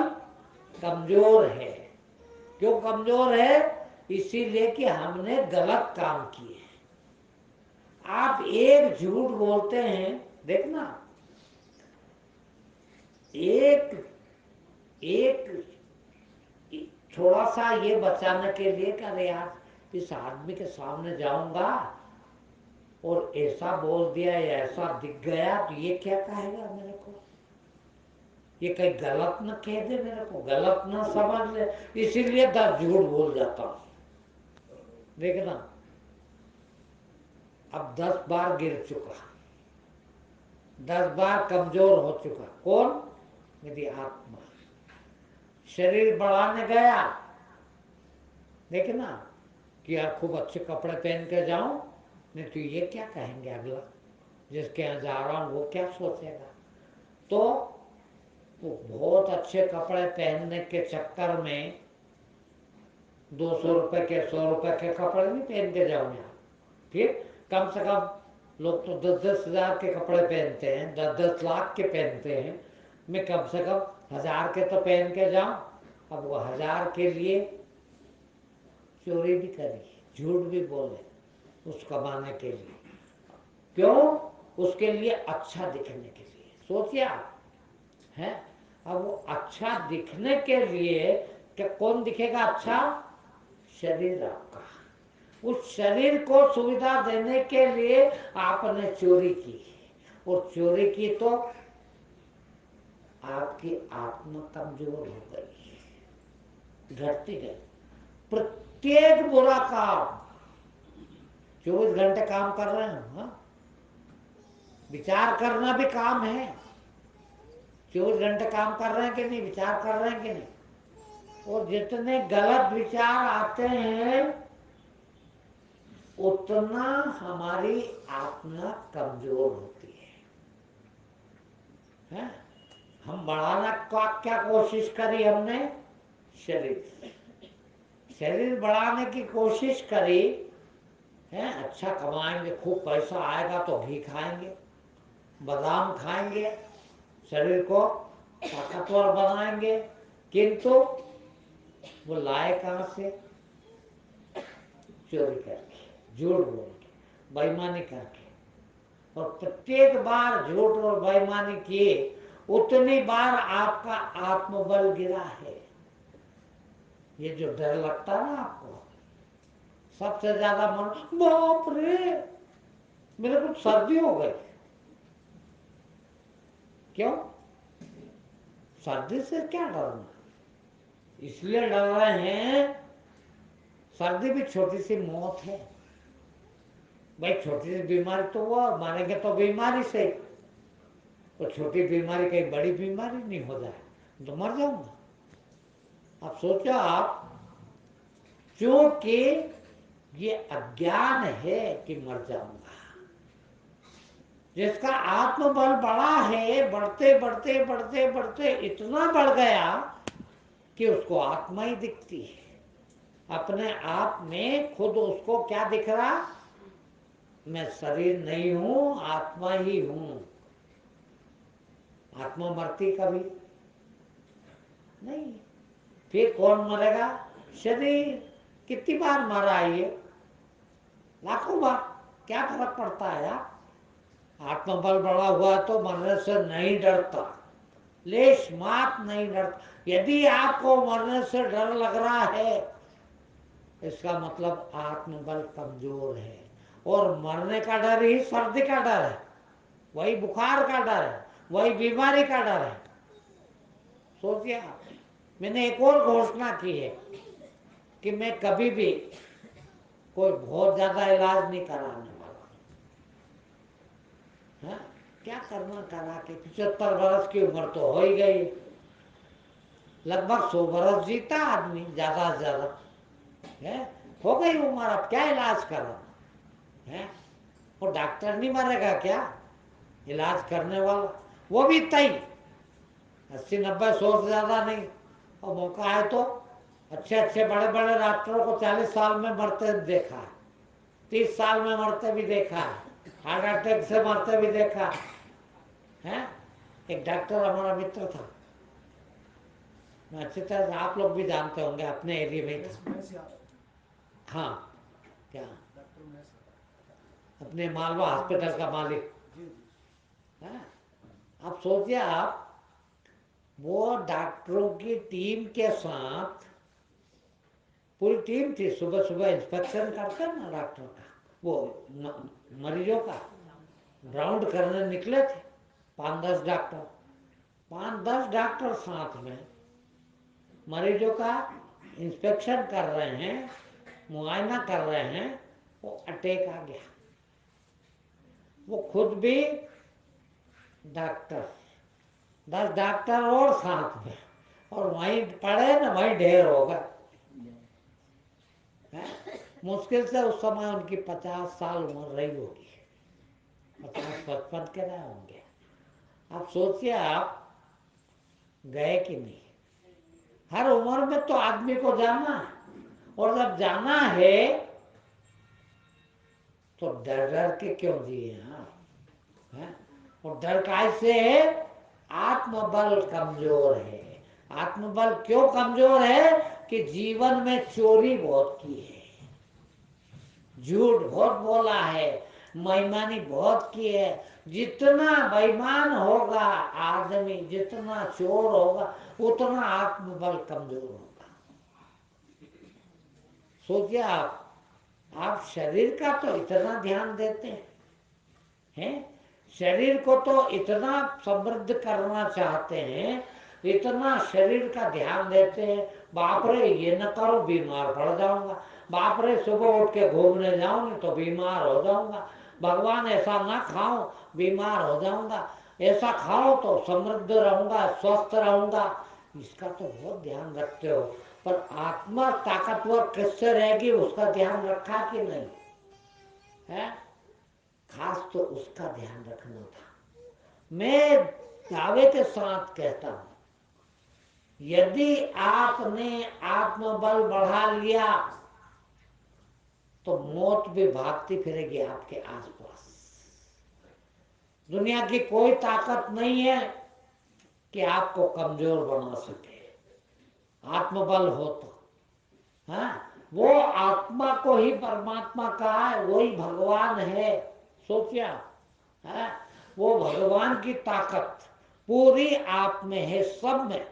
कमजोर है। क्यों कमजोर है? इसीलिए कि हमने गलत काम किए। आप एक झूठ बोलते हैं, देखना एक एक थोड़ा सा ये बचाने के लिए कर यार इस आदमी के सामने जाऊंगा और ऐसा बोल दिया या ऐसा दिख गया तो ये क्या कहेगा मेरे को, ये कहीं गलत न कह दे, मेरे को गलत न समझ ले, इसीलिए 10 झूठ बोल जाता हूं। देखना अब 10 बार गिर चुका, 10 बार कमजोर हो चुका। कौन? मेरी आत्मा। शरीर बढ़ाने गया, देखना कि यार खूब अच्छे कपड़े पहन के जाऊं, नहीं तो ये क्या कहेंगे अगला, जिसके यहाँ जा रहा हूं वो क्या सोचेगा। तो वो बहुत अच्छे कपड़े पहनने के चक्कर में 200 रुपए के 100 रुपए के कपड़े नहीं पहन के जाऊं यार। फिर कम से कम लोग तो 10-10 हजार के कपड़े पहनते हैं, 10-10 लाख के पहनते हैं, मैं कम से कम 1000 के तो पहन के जाऊं। अब वो 1000 के लिए चोरी भी करी, झूठ भी बोले उस कमाने के लिए। क्यों? उसके लिए अच्छा दिखने के लिए। सोचिए आप, है अब वो अच्छा दिखने के लिए क्या कौन दिखेगा अच्छा? शरीर आपका। उस शरीर को सुविधा देने के लिए आपने चोरी की, और चोरी की तो आपकी आत्मा कमजोर हो गई, घटती गई। प्रत्येक बुरा काम 24 घंटे काम कर रहे हैं, हाँ? विचार करना भी काम है। 24 घंटे काम कर रहे हैं कि नहीं, विचार कर रहे हैं कि नहीं। और जितने गलत विचार आते हैं उतना हमारी आत्मा कमजोर होती है। हम बढ़ाना का क्या कोशिश करी हमने? शरीर, शरीर बढ़ाने की कोशिश करी है। अच्छा कमाएंगे, खूब पैसा आएगा तो घी खाएंगे, बादाम खाएंगे, शरीर को ताकतवर बनाएंगे, किंतु वो लाए कहां से? चोरी करके, झूठ बोल के, बेईमानी करके। और प्रत्येक बार झूठ और बेईमानी किए उतनी बार आपका आत्मबल गिरा है। ये जो डर लगता है ना आपको, सबसे ज्यादा मन, बाप रे मेरे को सर्दी हो गई। क्यों? सर्दी से क्या डरना? इसलिए डर रहे हैं सर्दी भी छोटी सी मौत है भाई, छोटी सी बीमारी तो हुआ, मानेंगे तो बीमारी से, तो छोटी बीमारी कहीं बड़ी बीमारी नहीं हो जाए तो मर जाऊंगा। अब सोचो आप, क्योंकि ये अज्ञान है कि मर जाऊंगा। जिसका आत्मबल बड़ा है, बढ़ते बढ़ते बढ़ते बढ़ते इतना बढ़ गया कि उसको आत्मा ही दिखती है। अपने आप में खुद उसको क्या दिख रहा, मैं शरीर नहीं हूं, आत्मा ही हूं। आत्मा मरती कभी नहीं। फिर कौन मरेगा? शरीर। कितनी बार मरा ये? लाखों बार। क्या फर्क पड़ता है यार? आत्मबल बड़ा हुआ तो मरने से नहीं डरता, लेश मात नहीं डरता। यदि आपको मरने से डर लग रहा है, इसका मतलब आत्मबल कमजोर है। और मरने का डर ही सर्दी का डर है, वही बुखार का डर है, वही बीमारी का डर है। सोचिए आप। मैंने एक और घोषणा की है कि मैं कभी भी कोई बहुत ज्यादा इलाज नहीं कराने वाला। हाँ? क्या करना करा के, 75 वर्ष की उम्र तो हो ही गई, लगभग 100 वर्ष जीता आदमी ज्यादा से ज्यादा है। हो गई उम्र, अब क्या इलाज कराना है? वो डॉक्टर नहीं मरेगा क्या? इलाज करने वाला वो भी तय 80 90 100 से ज्यादा नहीं। और मौका है तो अच्छे अच्छे बड़े बड़े डॉक्टरों को 40 साल में मरते देखा है, 30 साल में मरते भी देखा है, हार्ट अटैक से मरते भी देखा है। एक डॉक्टर हमारा मित्र था, मैं अच्छी तरह से, आप लोग भी जानते होंगे, अपने एरिया में था। हाँ, क्या अपने मालवा हॉस्पिटल का मालिक है। आप सोचिए आप, वो डॉक्टरों की टीम के साथ, पूरी टीम थी, सुबह सुबह इंस्पेक्शन करते हैं ना डॉक्टर का, वो मरीजों का राउंड करने निकले थे 5-10 डॉक्टर, 5-10 डॉक्टर साथ में मरीजों का इंस्पेक्शन कर रहे हैं, मुआयना कर रहे हैं। वो अटैक आ गया, वो खुद भी डॉक्टर, 10 डॉक्टर और साथ में, और वहीं पड़े ना, वहीं ढेर हो गए। मुश्किल से उस समय उनकी 50 साल उम्र रही होगी, 50-55 के रहे होंगे। आप सोचिए आप, गए कि नहीं? हर उम्र में तो आदमी को जाना है, और जब जाना है तो डर डर के क्यों जिए आप? और डर कैसे है? आत्मबल कमजोर है। आत्मबल क्यों कमजोर है? कि जीवन में चोरी बहुत की है, झूठ बहुत बोला है, बेईमानी बहुत की है। जितना बेईमान होगा आदमी, जितना चोर होगा, उतना आत्मबल कमजोर होगा। सोचिए आप शरीर का तो इतना ध्यान देते हैं, शरीर को तो इतना समृद्ध करना चाहते हैं, इतना शरीर का ध्यान देते हैं। बाप रे ये न करो बीमार पड़ जाऊंगा, बाप रे सुबह उठ के घूमने जाऊं नहीं तो बीमार हो जाऊंगा, भगवान ऐसा ना खाओ बीमार हो जाऊंगा, ऐसा खाओ तो समृद्ध रहूंगा, स्वस्थ रहूंगा। इसका तो बहुत ध्यान रखते हो, पर आत्मा ताकतवर किससे रहेगी उसका ध्यान रखा कि नहीं है? खास तो उसका ध्यान रखना था। मैं दावे के साथ कहता हूं, यदि आपने आत्मबल बढ़ा लिया तो मौत भी भागती फिरेगी आपके आसपास। दुनिया की कोई ताकत नहीं है कि आपको कमजोर बना सके। आत्मबल हो तो, हाँ, वो आत्मा को ही परमात्मा कहा है, वही भगवान है। सोचिए, है वो भगवान की ताकत पूरी आप में है, सब में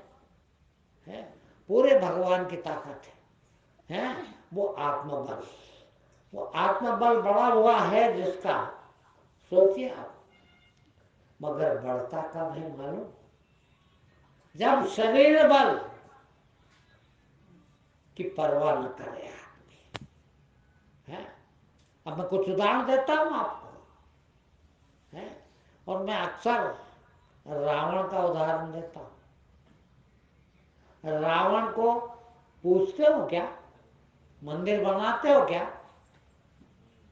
है, पूरे भगवान की ताकत है वो आत्मबल। वो आत्मबल बड़ा हुआ है जिसका, सोचिए आप, मगर बढ़ता कब है मालूम? जब शरीर बल की परवाह न करे आदमी। अब मैं कुछ उदाहरण देता हूँ आपको, है? और मैं अक्सर रावण का उदाहरण देता हूँ। रावण को पूछते हो क्या? मंदिर बनाते हो क्या?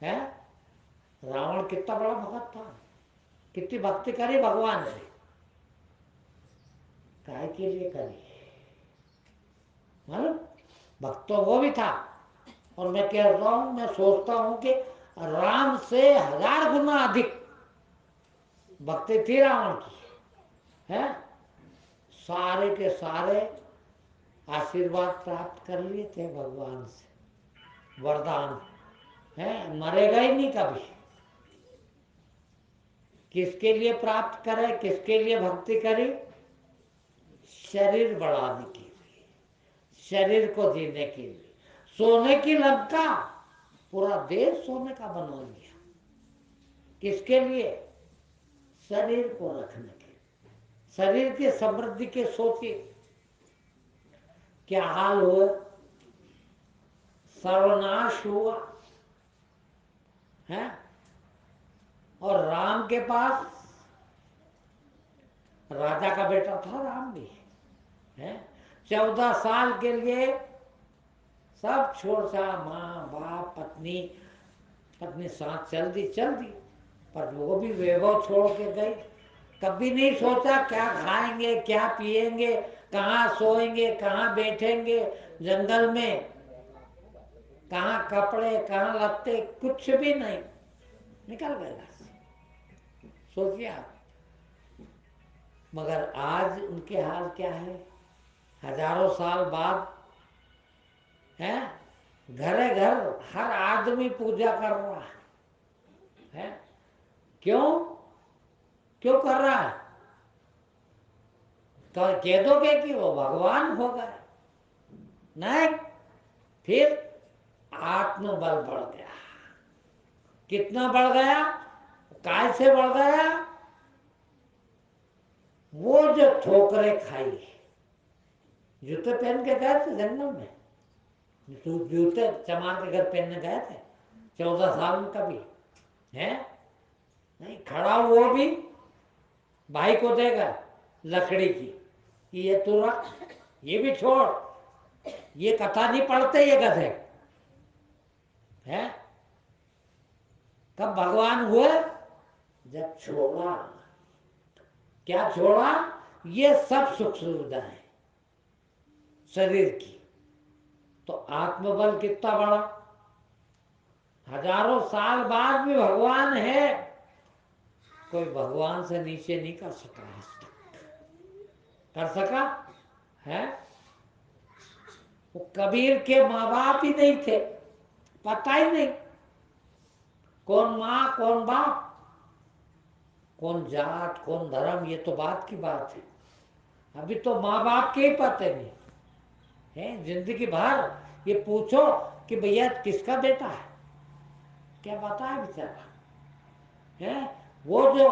है? रावण कितना बड़ा भगत था, कितनी भक्ति करी भगवान से, काय के लिए करी मालूम? भक्त तो वो भी था। और मैं कह रहा हूं, मैं सोचता हूं कि राम से 1000 गुना अधिक भक्ति थी रावण की, है? सारे के सारे आशीर्वाद प्राप्त कर लिए थे भगवान से, वरदान, है? मरेगा ही नहीं कभी। किसके लिए प्राप्त करे, किसके लिए भक्ति करी? शरीर बढ़ाने के लिए, शरीर को जीने के लिए। सोने की लंका, पूरा देश सोने का बना लिया। किसके लिए? शरीर को रखने के लिए, शरीर की समृद्धि के सोचिए क्या हाल हुआ, सर्वनाश हुआ, है? और राम के पास, राजा का बेटा था राम भी, है? 14 साल के लिए सब छोड़ सा, माँ बाप पत्नी, पत्नी साथ चल दी, पर वो भी वैभव छोड़ के गई। कभी नहीं सोचा क्या खाएंगे, क्या पिएंगे, कहाँ सोएंगे, कहाँ बैठेंगे, जंगल में कहाँ कपड़े, कहाँ लत्ते, कुछ भी नहीं, निकल गए घर से। सोचिए आप। मगर आज उनके हाल क्या है? हजारों साल बाद, है? घरे घर हर आदमी पूजा कर रहा है? क्यों? क्यों कर रहा है? तो कह दोगे कि वो भगवान हो गए? नहीं, फिर आत्मबल बढ़ गया। कितना बढ़ गया? काय से बढ़ गया? वो जो ठोकरें खाई, जूते पहन के गए थे जंगल में, जूते चमार के घर पहनने गए थे 14 साल में, कभी है नहीं? खड़ा वो भी भाई को देगा लकड़ी की कि ये तू रख, ये भी छोड़, ये कथा नहीं पढ़ते ये गधे, है? कब भगवान हुए? जब छोड़ा। क्या छोड़ा? ये सब सुख सुविधाएं शरीर की। तो आत्मबल कितना बड़ा? हजारों साल बाद भी भगवान है। कोई भगवान से नीचे नहीं कर सका आज तक। कर सका है? वो कबीर के माँ बाप ही नहीं थे, पता ही नहीं कौन माँ कौन बाप, कौन जात कौन धर्म, ये तो बात की बात है। अभी तो माँ बाप के ही पते नहीं है। जिंदगी भर ये पूछो कि भैया किसका बेटा है, क्या बताए बेचारा, है? वो जो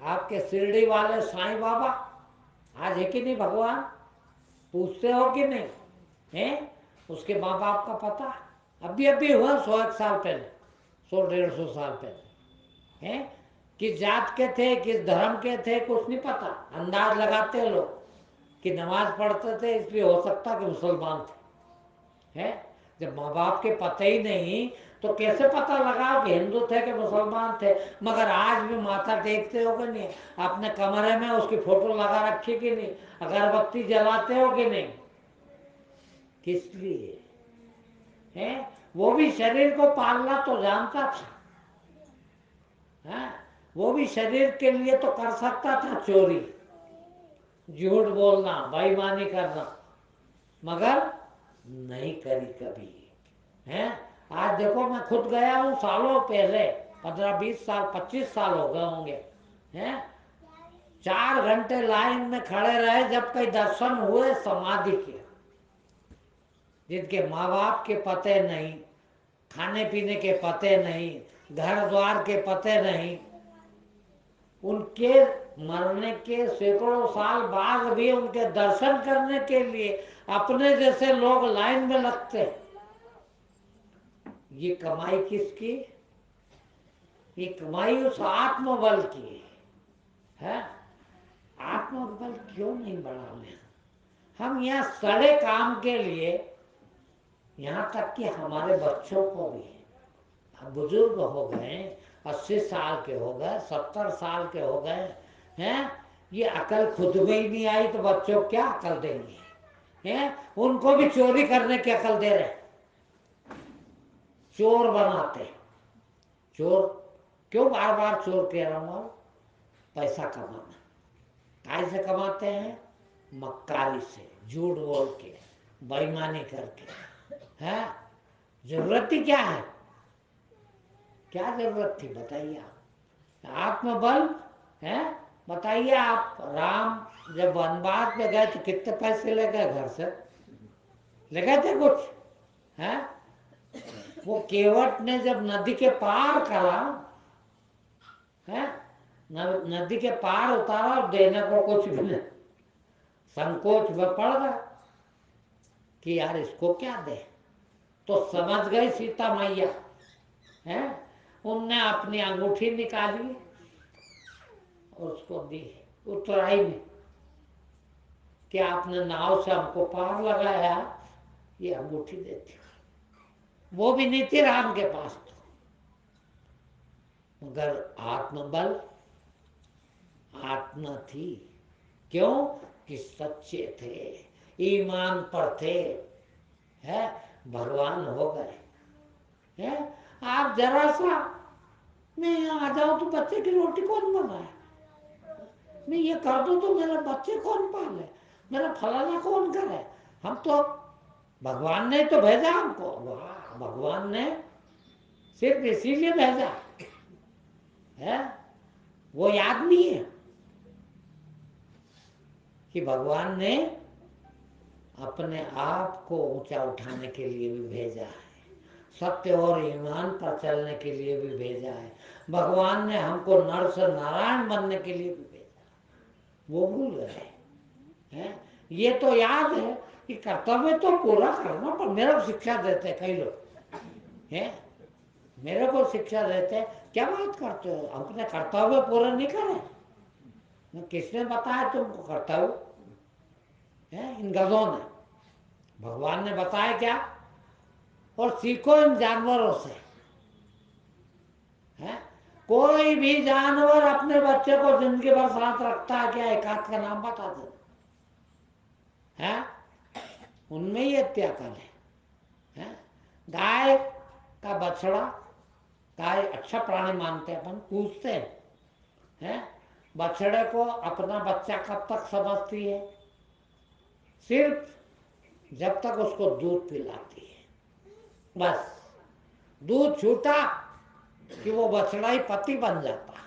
आपके शिरडी वाले साईं बाबा, आज है कि नहीं भगवान? पूछते हो कि नहीं? है? उसके माँ बाप का पता अभी अभी हुआ 100 साल पहले, 100-150 साल पहले, है? किस जात के थे, किस धर्म के थे, कुछ नहीं पता। अंदाज लगाते हैं लोग कि नमाज पढ़ते थे इसलिए हो सकता कि मुसलमान थे, है? जब माँ बाप के पते ही नहीं तो कैसे पता लगाओ कि हिंदू थे कि मुसलमान थे? मगर आज भी माथा टेकते हो कि नहीं? अपने कमरे में उसकी फोटो लगा रखी कि नहीं? अगरबत्ती जलाते हो कि नहीं? किस लिए? है? वो भी शरीर को पालना तो जानता था, है? वो भी शरीर के लिए तो कर सकता था चोरी, झूठ बोलना, बेईमानी करना, मगर नहीं करी कभी, है? आज देखो, मैं खुद गया हूँ सालों पहले, 15-20 साल 25 साल हो गए होंगे, हैं? 4 घंटे लाइन में खड़े रहे जब कई दर्शन हुए समाधि के, जिनके माँ बाप के पते नहीं, खाने पीने के पते नहीं, घर द्वार के पते नहीं, उनके मरने के सैकड़ों साल बाद भी उनके दर्शन करने के लिए अपने जैसे लोग लाइन में लगते। ये कमाई किसकी? ये कमाई उस आत्मबल की है। आत्मबल क्यों नहीं बढ़ा लें हम? यहाँ सड़े काम के लिए, यहाँ तक कि हमारे बच्चों को भी, अब बुजुर्ग हो गए, 80 साल के हो गए, 70 साल के हो गए हैं, ये अकल खुद में ही नहीं आई तो बच्चों को क्या अकल देंगे हैं? उनको भी चोरी करने की अकल दे रहे, चोर बनाते। चोर क्यों बार बार चोर कह रहा हूँ? पैसा कमाना। काय से कमाते हैं? मक्कारी से, झूठ बोल के, बेईमानी करके। है जरूरत ही क्या है? क्या जरूरत थी बताइए आप? आत्मबल है। बताइए आप, राम जब वनवास में गए तो कितने पैसे ले गए घर से? ले गए थे कुछ? है वो केवट ने जब नदी के पार करा है, नदी के पार उतारा और देने को कुछ भी नहीं, संकोच में पड़ गया कि यार इसको क्या दे। तो समझ गई सीता मैया है, उनने अपनी अंगूठी निकाली और उसको दी उतराई में कि आपने नाव से हमको पार लगाया, ये अंगूठी देती। वो भी नहीं थी राम के पास तो, मगर आत्मबल, आत्मा थी। क्यों? कि सच्चे थे, ईमान पर थे, है भगवान हो गए है। आप जरा सा, मैं यहाँ आ जाऊं तो बच्चे की रोटी कौन बनाए, मैं ये कर दूं तो मेरे बच्चे कौन पाले, मेरा फलाना कौन करे। हम तो, भगवान ने तो भेजा हमको। वाह, भगवान ने सिर्फ इसीलिए भेजा है, वो याद नहीं है कि भगवान ने अपने आप को ऊंचा उठाने के लिए भी भेजा है, सत्य और ईमान पर चलने के लिए भी भेजा है। भगवान ने हमको नर से नारायण बनने के लिए भी भेजा, वो भूल गए हैं। ये तो याद है कि कर्तव्य तो पूरा करना, पर मेरे को शिक्षा देते कई लोग हैं, मेरे को शिक्षा देते क्या बात करते हो, अपने कर्तव्य पूरा नहीं करे। किसने बताया तुमको कर्तव्य है? इन गधों ने। भगवान ने बताया क्या? और सीखो इन जानवरों से है। कोई भी जानवर अपने बच्चे को जिंदगी भर साथ रखता है क्या? एक आध का नाम बता दो है, उनमें ही अत्याकल है। गाय का बछड़ा, गाय अच्छा प्राणी मानते हैं अपन, पूछते हैं बछड़े को अपना बच्चा कब तक समझती है? सिर्फ जब तक उसको दूध पिलाती है, बस। दूध छूटा कि वो बछड़ा ही पति बन जाता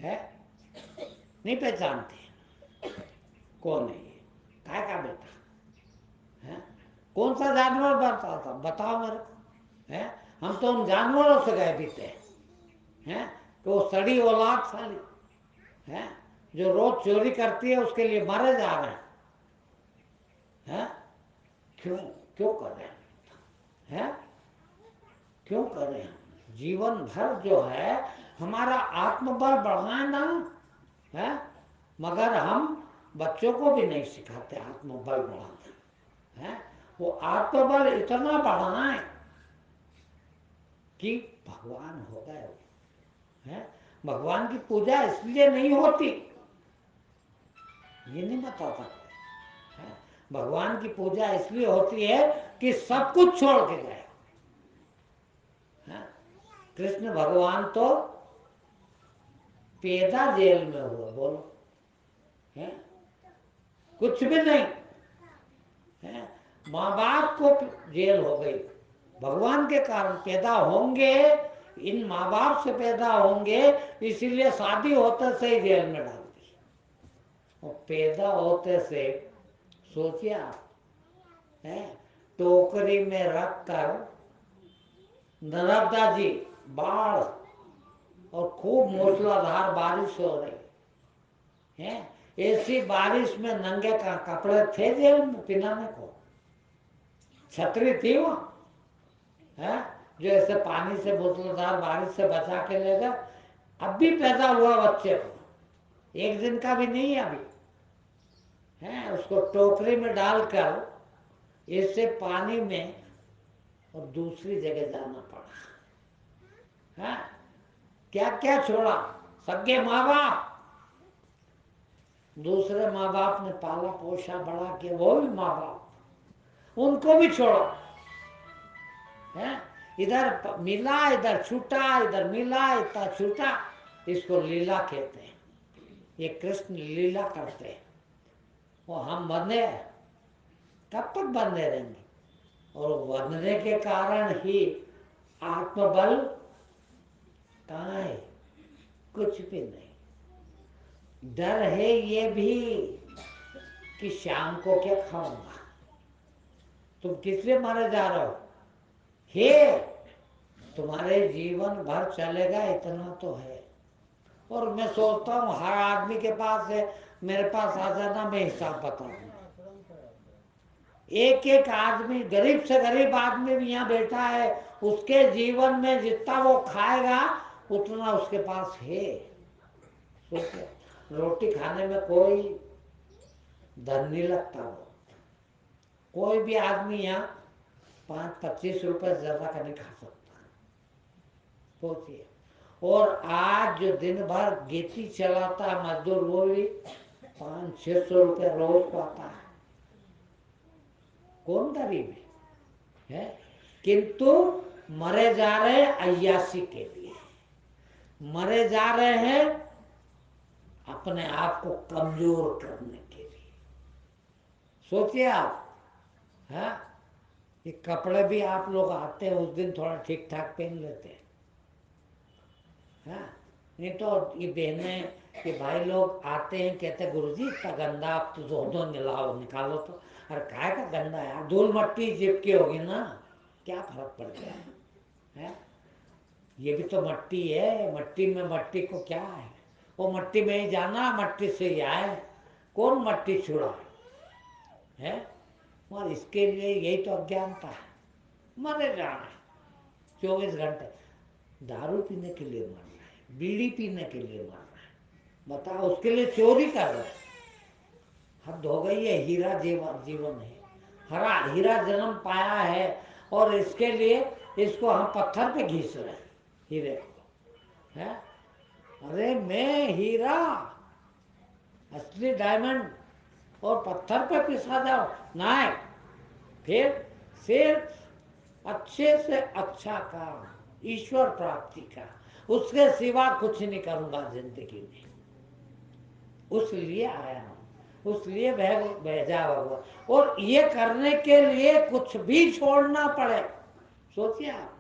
है। नहीं पहचानते कौन है ये, काय का बेटा है? कौन सा जानवर बनता था बताओ मेरे को है? हम तो उन जानवरों से गए बीते हैं कि वो सड़ी औलाद साली है, जो रोज चोरी करती है, उसके लिए मारे जा रहे हैं। क्यों क्यों कर रहे हैं? क्यों कर रहे हैं? जीवन भर जो है हमारा आत्मबल बढ़ाना है, मगर हम बच्चों को भी नहीं सिखाते आत्मबल बढ़ाना है। वो आत्मबल इतना बढ़ाएं कि भगवान हो गए है। भगवान की पूजा इसलिए नहीं होती, ये नहीं बताता है। भगवान की पूजा इसलिए होती है कि सब कुछ छोड़ के गए। कृष्ण भगवान तो पैदा जेल में हुआ, बोलो है? कुछ भी नहीं है, माँ बाप को जेल हो गई, भगवान के कारण पैदा होंगे, इन माँ बाप से पैदा होंगे, इसीलिए शादी होते से ही जेल में डाल दी। और पैदा होते से सोचिए आप है, टोकरी में रख कर नर्मदा जी बाढ़ और खूब मूसलाधार बारिश हो रही है, ऐसी बारिश में नंगे का कपड़े थे जेल में पहनाने को? छतरी थी वहां है? जो ऐसे पानी से मूसलाधार बारिश से बचा के ले गए, अब भी पैदा हुआ बच्चे को, एक दिन का भी नहीं है अभी, है उसको टोकरी में डालकर ऐसे पानी में और दूसरी जगह जाना पड़ा। है क्या क्या छोड़ा, सगे माँ बाप, दूसरे माँ बाप ने पाला पोषा बड़ा किया, वो भी माँ बाप, उनको भी छोड़ा। है इधर मिला इधर छूटा, इधर मिला इधर छूटा, इसको लीला कहते हैं। ये कृष्ण लीला करते हैं। वो हम बंधे, कब तक बंधे रहेंगे? और बंधने के कारण ही आत्मबल कहाँ है? कुछ भी नहीं। डर है ये भी कि शाम को क्या खाऊंगा। तुम किस लिए मारे जा रहे हो? हे तुम्हारे जीवन भर चलेगा इतना तो है। और मैं सोचता हूँ हर आदमी के पास है, मेरे पास आ जाना, मैं हिसाब बता दूंगा। एक एक आदमी, गरीब से गरीब आदमी भी यहाँ बैठा है, उसके जीवन में जितना वो खाएगा उतना उसके पास है। सोचो, रोटी खाने में कोई धन नहीं लगता। वो कोई भी आदमी यहाँ 5-25 रुपए ज्यादा का नहीं खा सकता। सोचिए। और आज जो दिन भर गेती चलाता है मजदूर, वो भी 500-600 रुपये रोज पाता है। कौन गरीब है? किंतु मरे जा रहे अय्यासी के लिए, मरे जा रहे हैं अपने आप को कमजोर करने के लिए। सोचिए आप, है ये कपड़े भी आप लोग आते हैं उस दिन थोड़ा ठीक ठाक पहन लेते हैं, है? नहीं तो ये बहने ये भाई लोग आते हैं, कहते गुरुजी इतना गंदा आप तो दो मिलाओ निकालो तो। अरे काय का गंदा है, धूल मट्टी चिपकी होगी ना, क्या फर्क पड़ गया है? ये भी तो मट्टी है, मट्टी में मट्टी को क्या है? वो मट्टी में ही जाना, मट्टी से ही आए, कौन मट्टी छुड़ा है? और इसके लिए यही तो अज्ञानता है। मरे जाना है 24 घंटे, दारू पीने के लिए मर रहा है, बीड़ी पीने के लिए मर रहा है, बताओ, उसके लिए चोरी कर रहा है। हद हो गई है। हीरा जीवन है, हरा हीरा जन्म पाया है और इसके लिए इसको हम पत्थर पे घिस रहे हैं हीरे को, है? अरे मैं हीरा, असली डायमंड, और पत्थर पे पिसा जाओ नहीं। फिर सिर्फ अच्छे से अच्छा काम, ईश्वर प्राप्ति का, उसके सिवा कुछ नहीं करूंगा जिंदगी में। उस लिए आया हूं, उस लिए भेजा भगवान, और ये करने के लिए कुछ भी छोड़ना पड़े। सोचिए आप,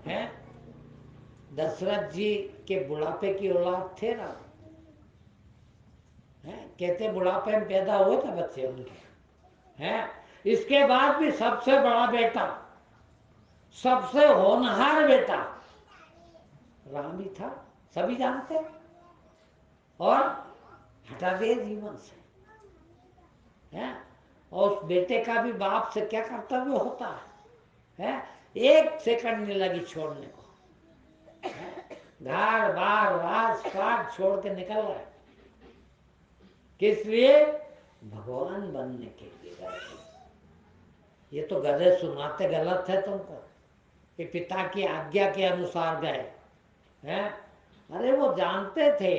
हैं? दशरथ जी के बुढ़ापे की औलाद थे ना, हैं? कहते बुढ़ापे में पैदा हुए थे बच्चे उनके, हैं? इसके बाद भी सबसे बड़ा बेटा, सबसे होनहार बेटा राम ही था, सभी जानते हैं। और हटा दिए जीवन से, है? और उस बेटे का भी बाप से क्या कर्तव्य होता है? 1 सेकंड नहीं लगी छोड़ने को, घर बार राजपाट छोड़ के निकल रहे। किस लिए? भगवान बनने के लिए गए। ये तो गधे सुनाते गलत है तुमको कि पिता की आज्ञा के अनुसार गए, हैं? अरे वो जानते थे,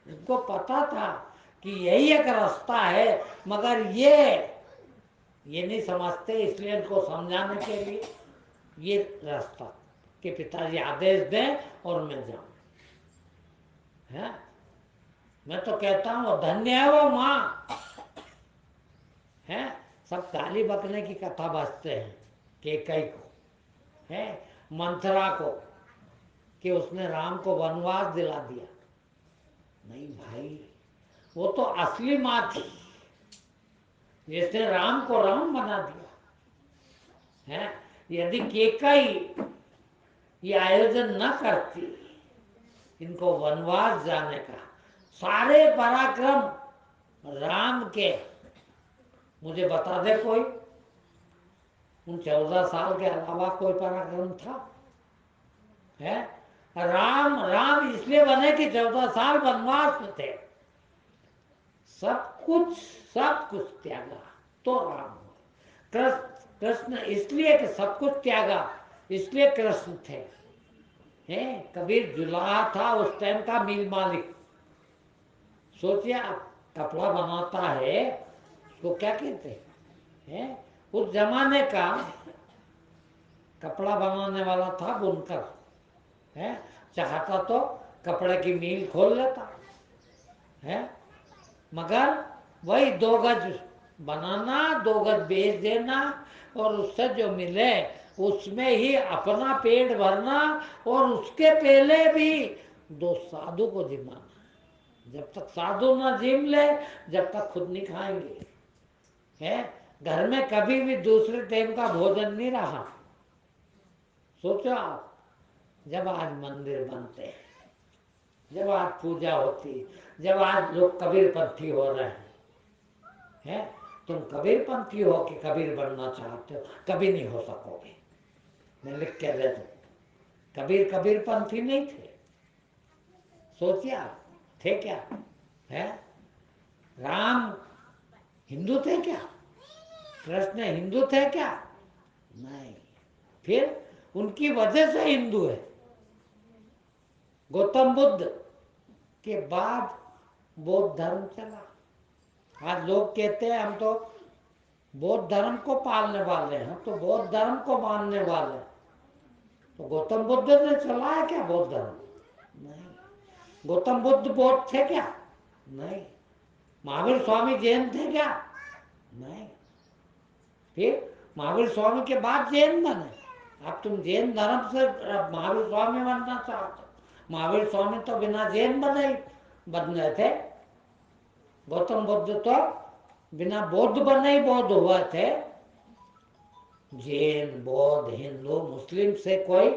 उनको पता था कि यही एक रास्ता है, मगर ये नहीं समझते, इसलिए इनको समझाने के लिए ये रास्ता कि पिताजी आदेश दें और मैं जाऊं, है? मैं तो कहता हूं धन्य है वो माँ, है? सब गाली बकने की कथा बसते हैं केकई को, है? मंथरा को, कि उसने राम को वनवास दिला दिया। नहीं भाई, वो तो असली माँ थी, जिसने राम को राम बना दिया, है? यदि केकई ये आयोजन न करती इनको वनवास जाने का, सारे पराक्रम राम के, मुझे बता दे कोई, उन 14 साल के अलावा कोई पराक्रम था? है? राम राम इसलिए बने कि 14 साल वनवास में थे, सब कुछ त्यागा तो राम हुए। कृष्ण इसलिए कि सब कुछ त्यागा, इसलिए कृष्ण थे। हैं? कबीर जुलाहा था उस टाइम का मिल मालिक। सोचिए, आप कपड़ा बनाता है उसको क्या कहते हैं? उस जमाने का कपड़ा बनाने वाला था बुनकर। है? चाहता तो कपड़े की मिल खोल लेता है, मगर वही 2 गज बनाना, 2 गज बेच देना, और उससे जो मिले उसमें ही अपना पेट भरना, और उसके पहले भी 2 साधु को जिमाना। जब तक साधु ना जिम ले, जब तक खुद नहीं खाएंगे। है? घर में कभी भी दूसरे टाइम का भोजन नहीं रहा। सोचो आप, जब आज मंदिर बनते हैं, जब आज पूजा होती, जब आज लोग कबीरपंथी हो रहे हैं, तुम कबीरपंथी हो कि कबीर बनना चाहते हो? कभी नहीं हो सकोगे। मैं लिख के दे दूं, कबीर कबीरपंथी नहीं थे। सोचिए आप, थे क्या? है? राम हिंदू थे क्या? कृष्ण हिंदू थे क्या? नहीं। फिर उनकी वजह से हिंदू है। गौतम बुद्ध के बाद बौद्ध धर्म चला। आज लोग कहते हैं हम तो बौद्ध धर्म को पालने वाले हैं, हम तो बौद्ध धर्म को मानने वाले हैं। तो गौतम बुद्ध ने चलाया क्या बौद्ध धर्म? नहीं। गौतम बुद्ध बौद्ध थे क्या? नहीं। महावीर स्वामी जैन थे क्या? नहीं। फिर महावीर स्वामी के बाद जैन बने। अब तुम जैन धर्म से महावीर स्वामी बनना चाहते हो? महावीर स्वामी तो बिना जैन बने ही बन गए थे। गौतम बुद्ध तो बिना बौद्ध बने ही बौद्ध हुए थे। जैन, बौद्ध, हिंदू, मुस्लिम से कोई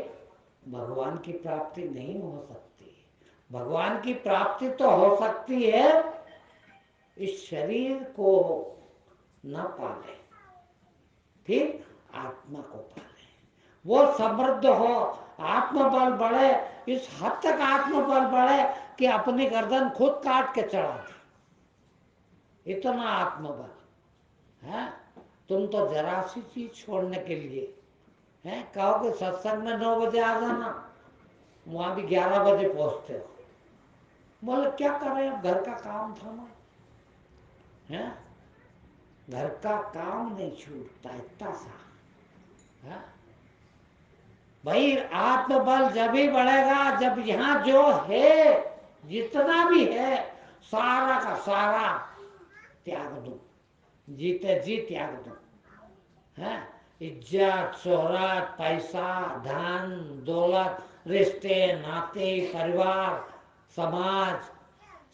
भगवान की प्राप्ति नहीं हो सकती। भगवान की प्राप्ति तो हो सकती है इस शरीर को न पाले, फिर आत्मा को पाले, वो समृद्ध हो, आत्मबल बढ़े, इस हद तक आत्मबल बढ़े कि अपनी गर्दन खुद काट के चढ़ा दे। इतना आत्मबल है। तुम तो जरा सी चीज छोड़ने के लिए है कहो कि सत्संग में 9 बजे आ जाना, वहां भी 11 बजे पहुंचते हो। बोले क्या करें, अब घर का काम था ना। है? घर का काम नहीं छूटता इतना सा। है? भाई आत्मबल जब ही बढ़ेगा जब यहाँ जो है, जितना भी है, सारा का सारा त्याग दो, जीते जी त्याग दो। है? इज्जत, शोहरत, पैसा, धन, दौलत, रिश्ते, नाते, परिवार, समाज,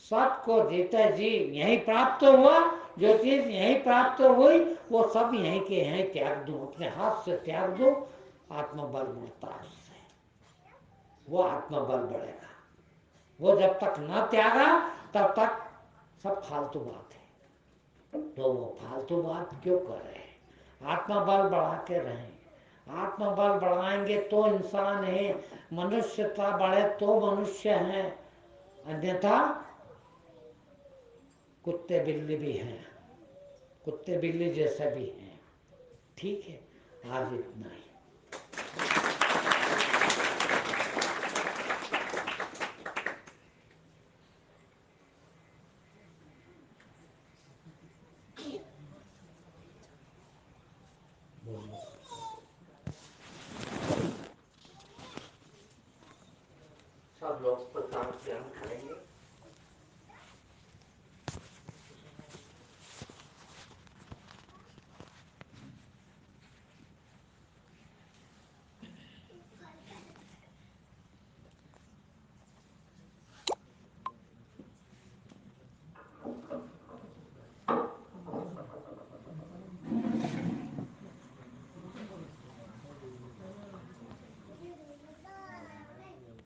सबको जीते जी यही प्राप्त हुआ। जो चीज यही प्राप्त हुई वो सब यहीं के यहीं त्याग दो, अपने हाथ से त्याग दो। आत्मबल बढ़ता है उससे, वो आत्मबल बढ़ेगा। वो जब तक न त्यागा तब तक सब फालतू बात है। तो वो फालतू बात क्यों कर रहे हैं? आत्मबल बढ़ा के रहें। आत्मबल बढ़ाएंगे तो इंसान है, मनुष्यता बढ़े तो मनुष्य है, अन्यथा कुत्ते बिल्ली भी हैं, कुत्ते बिल्ली जैसे भी हैं। ठीक है, आज इतना ही। सब लोग प्रसाद ग्रहण करेंगे।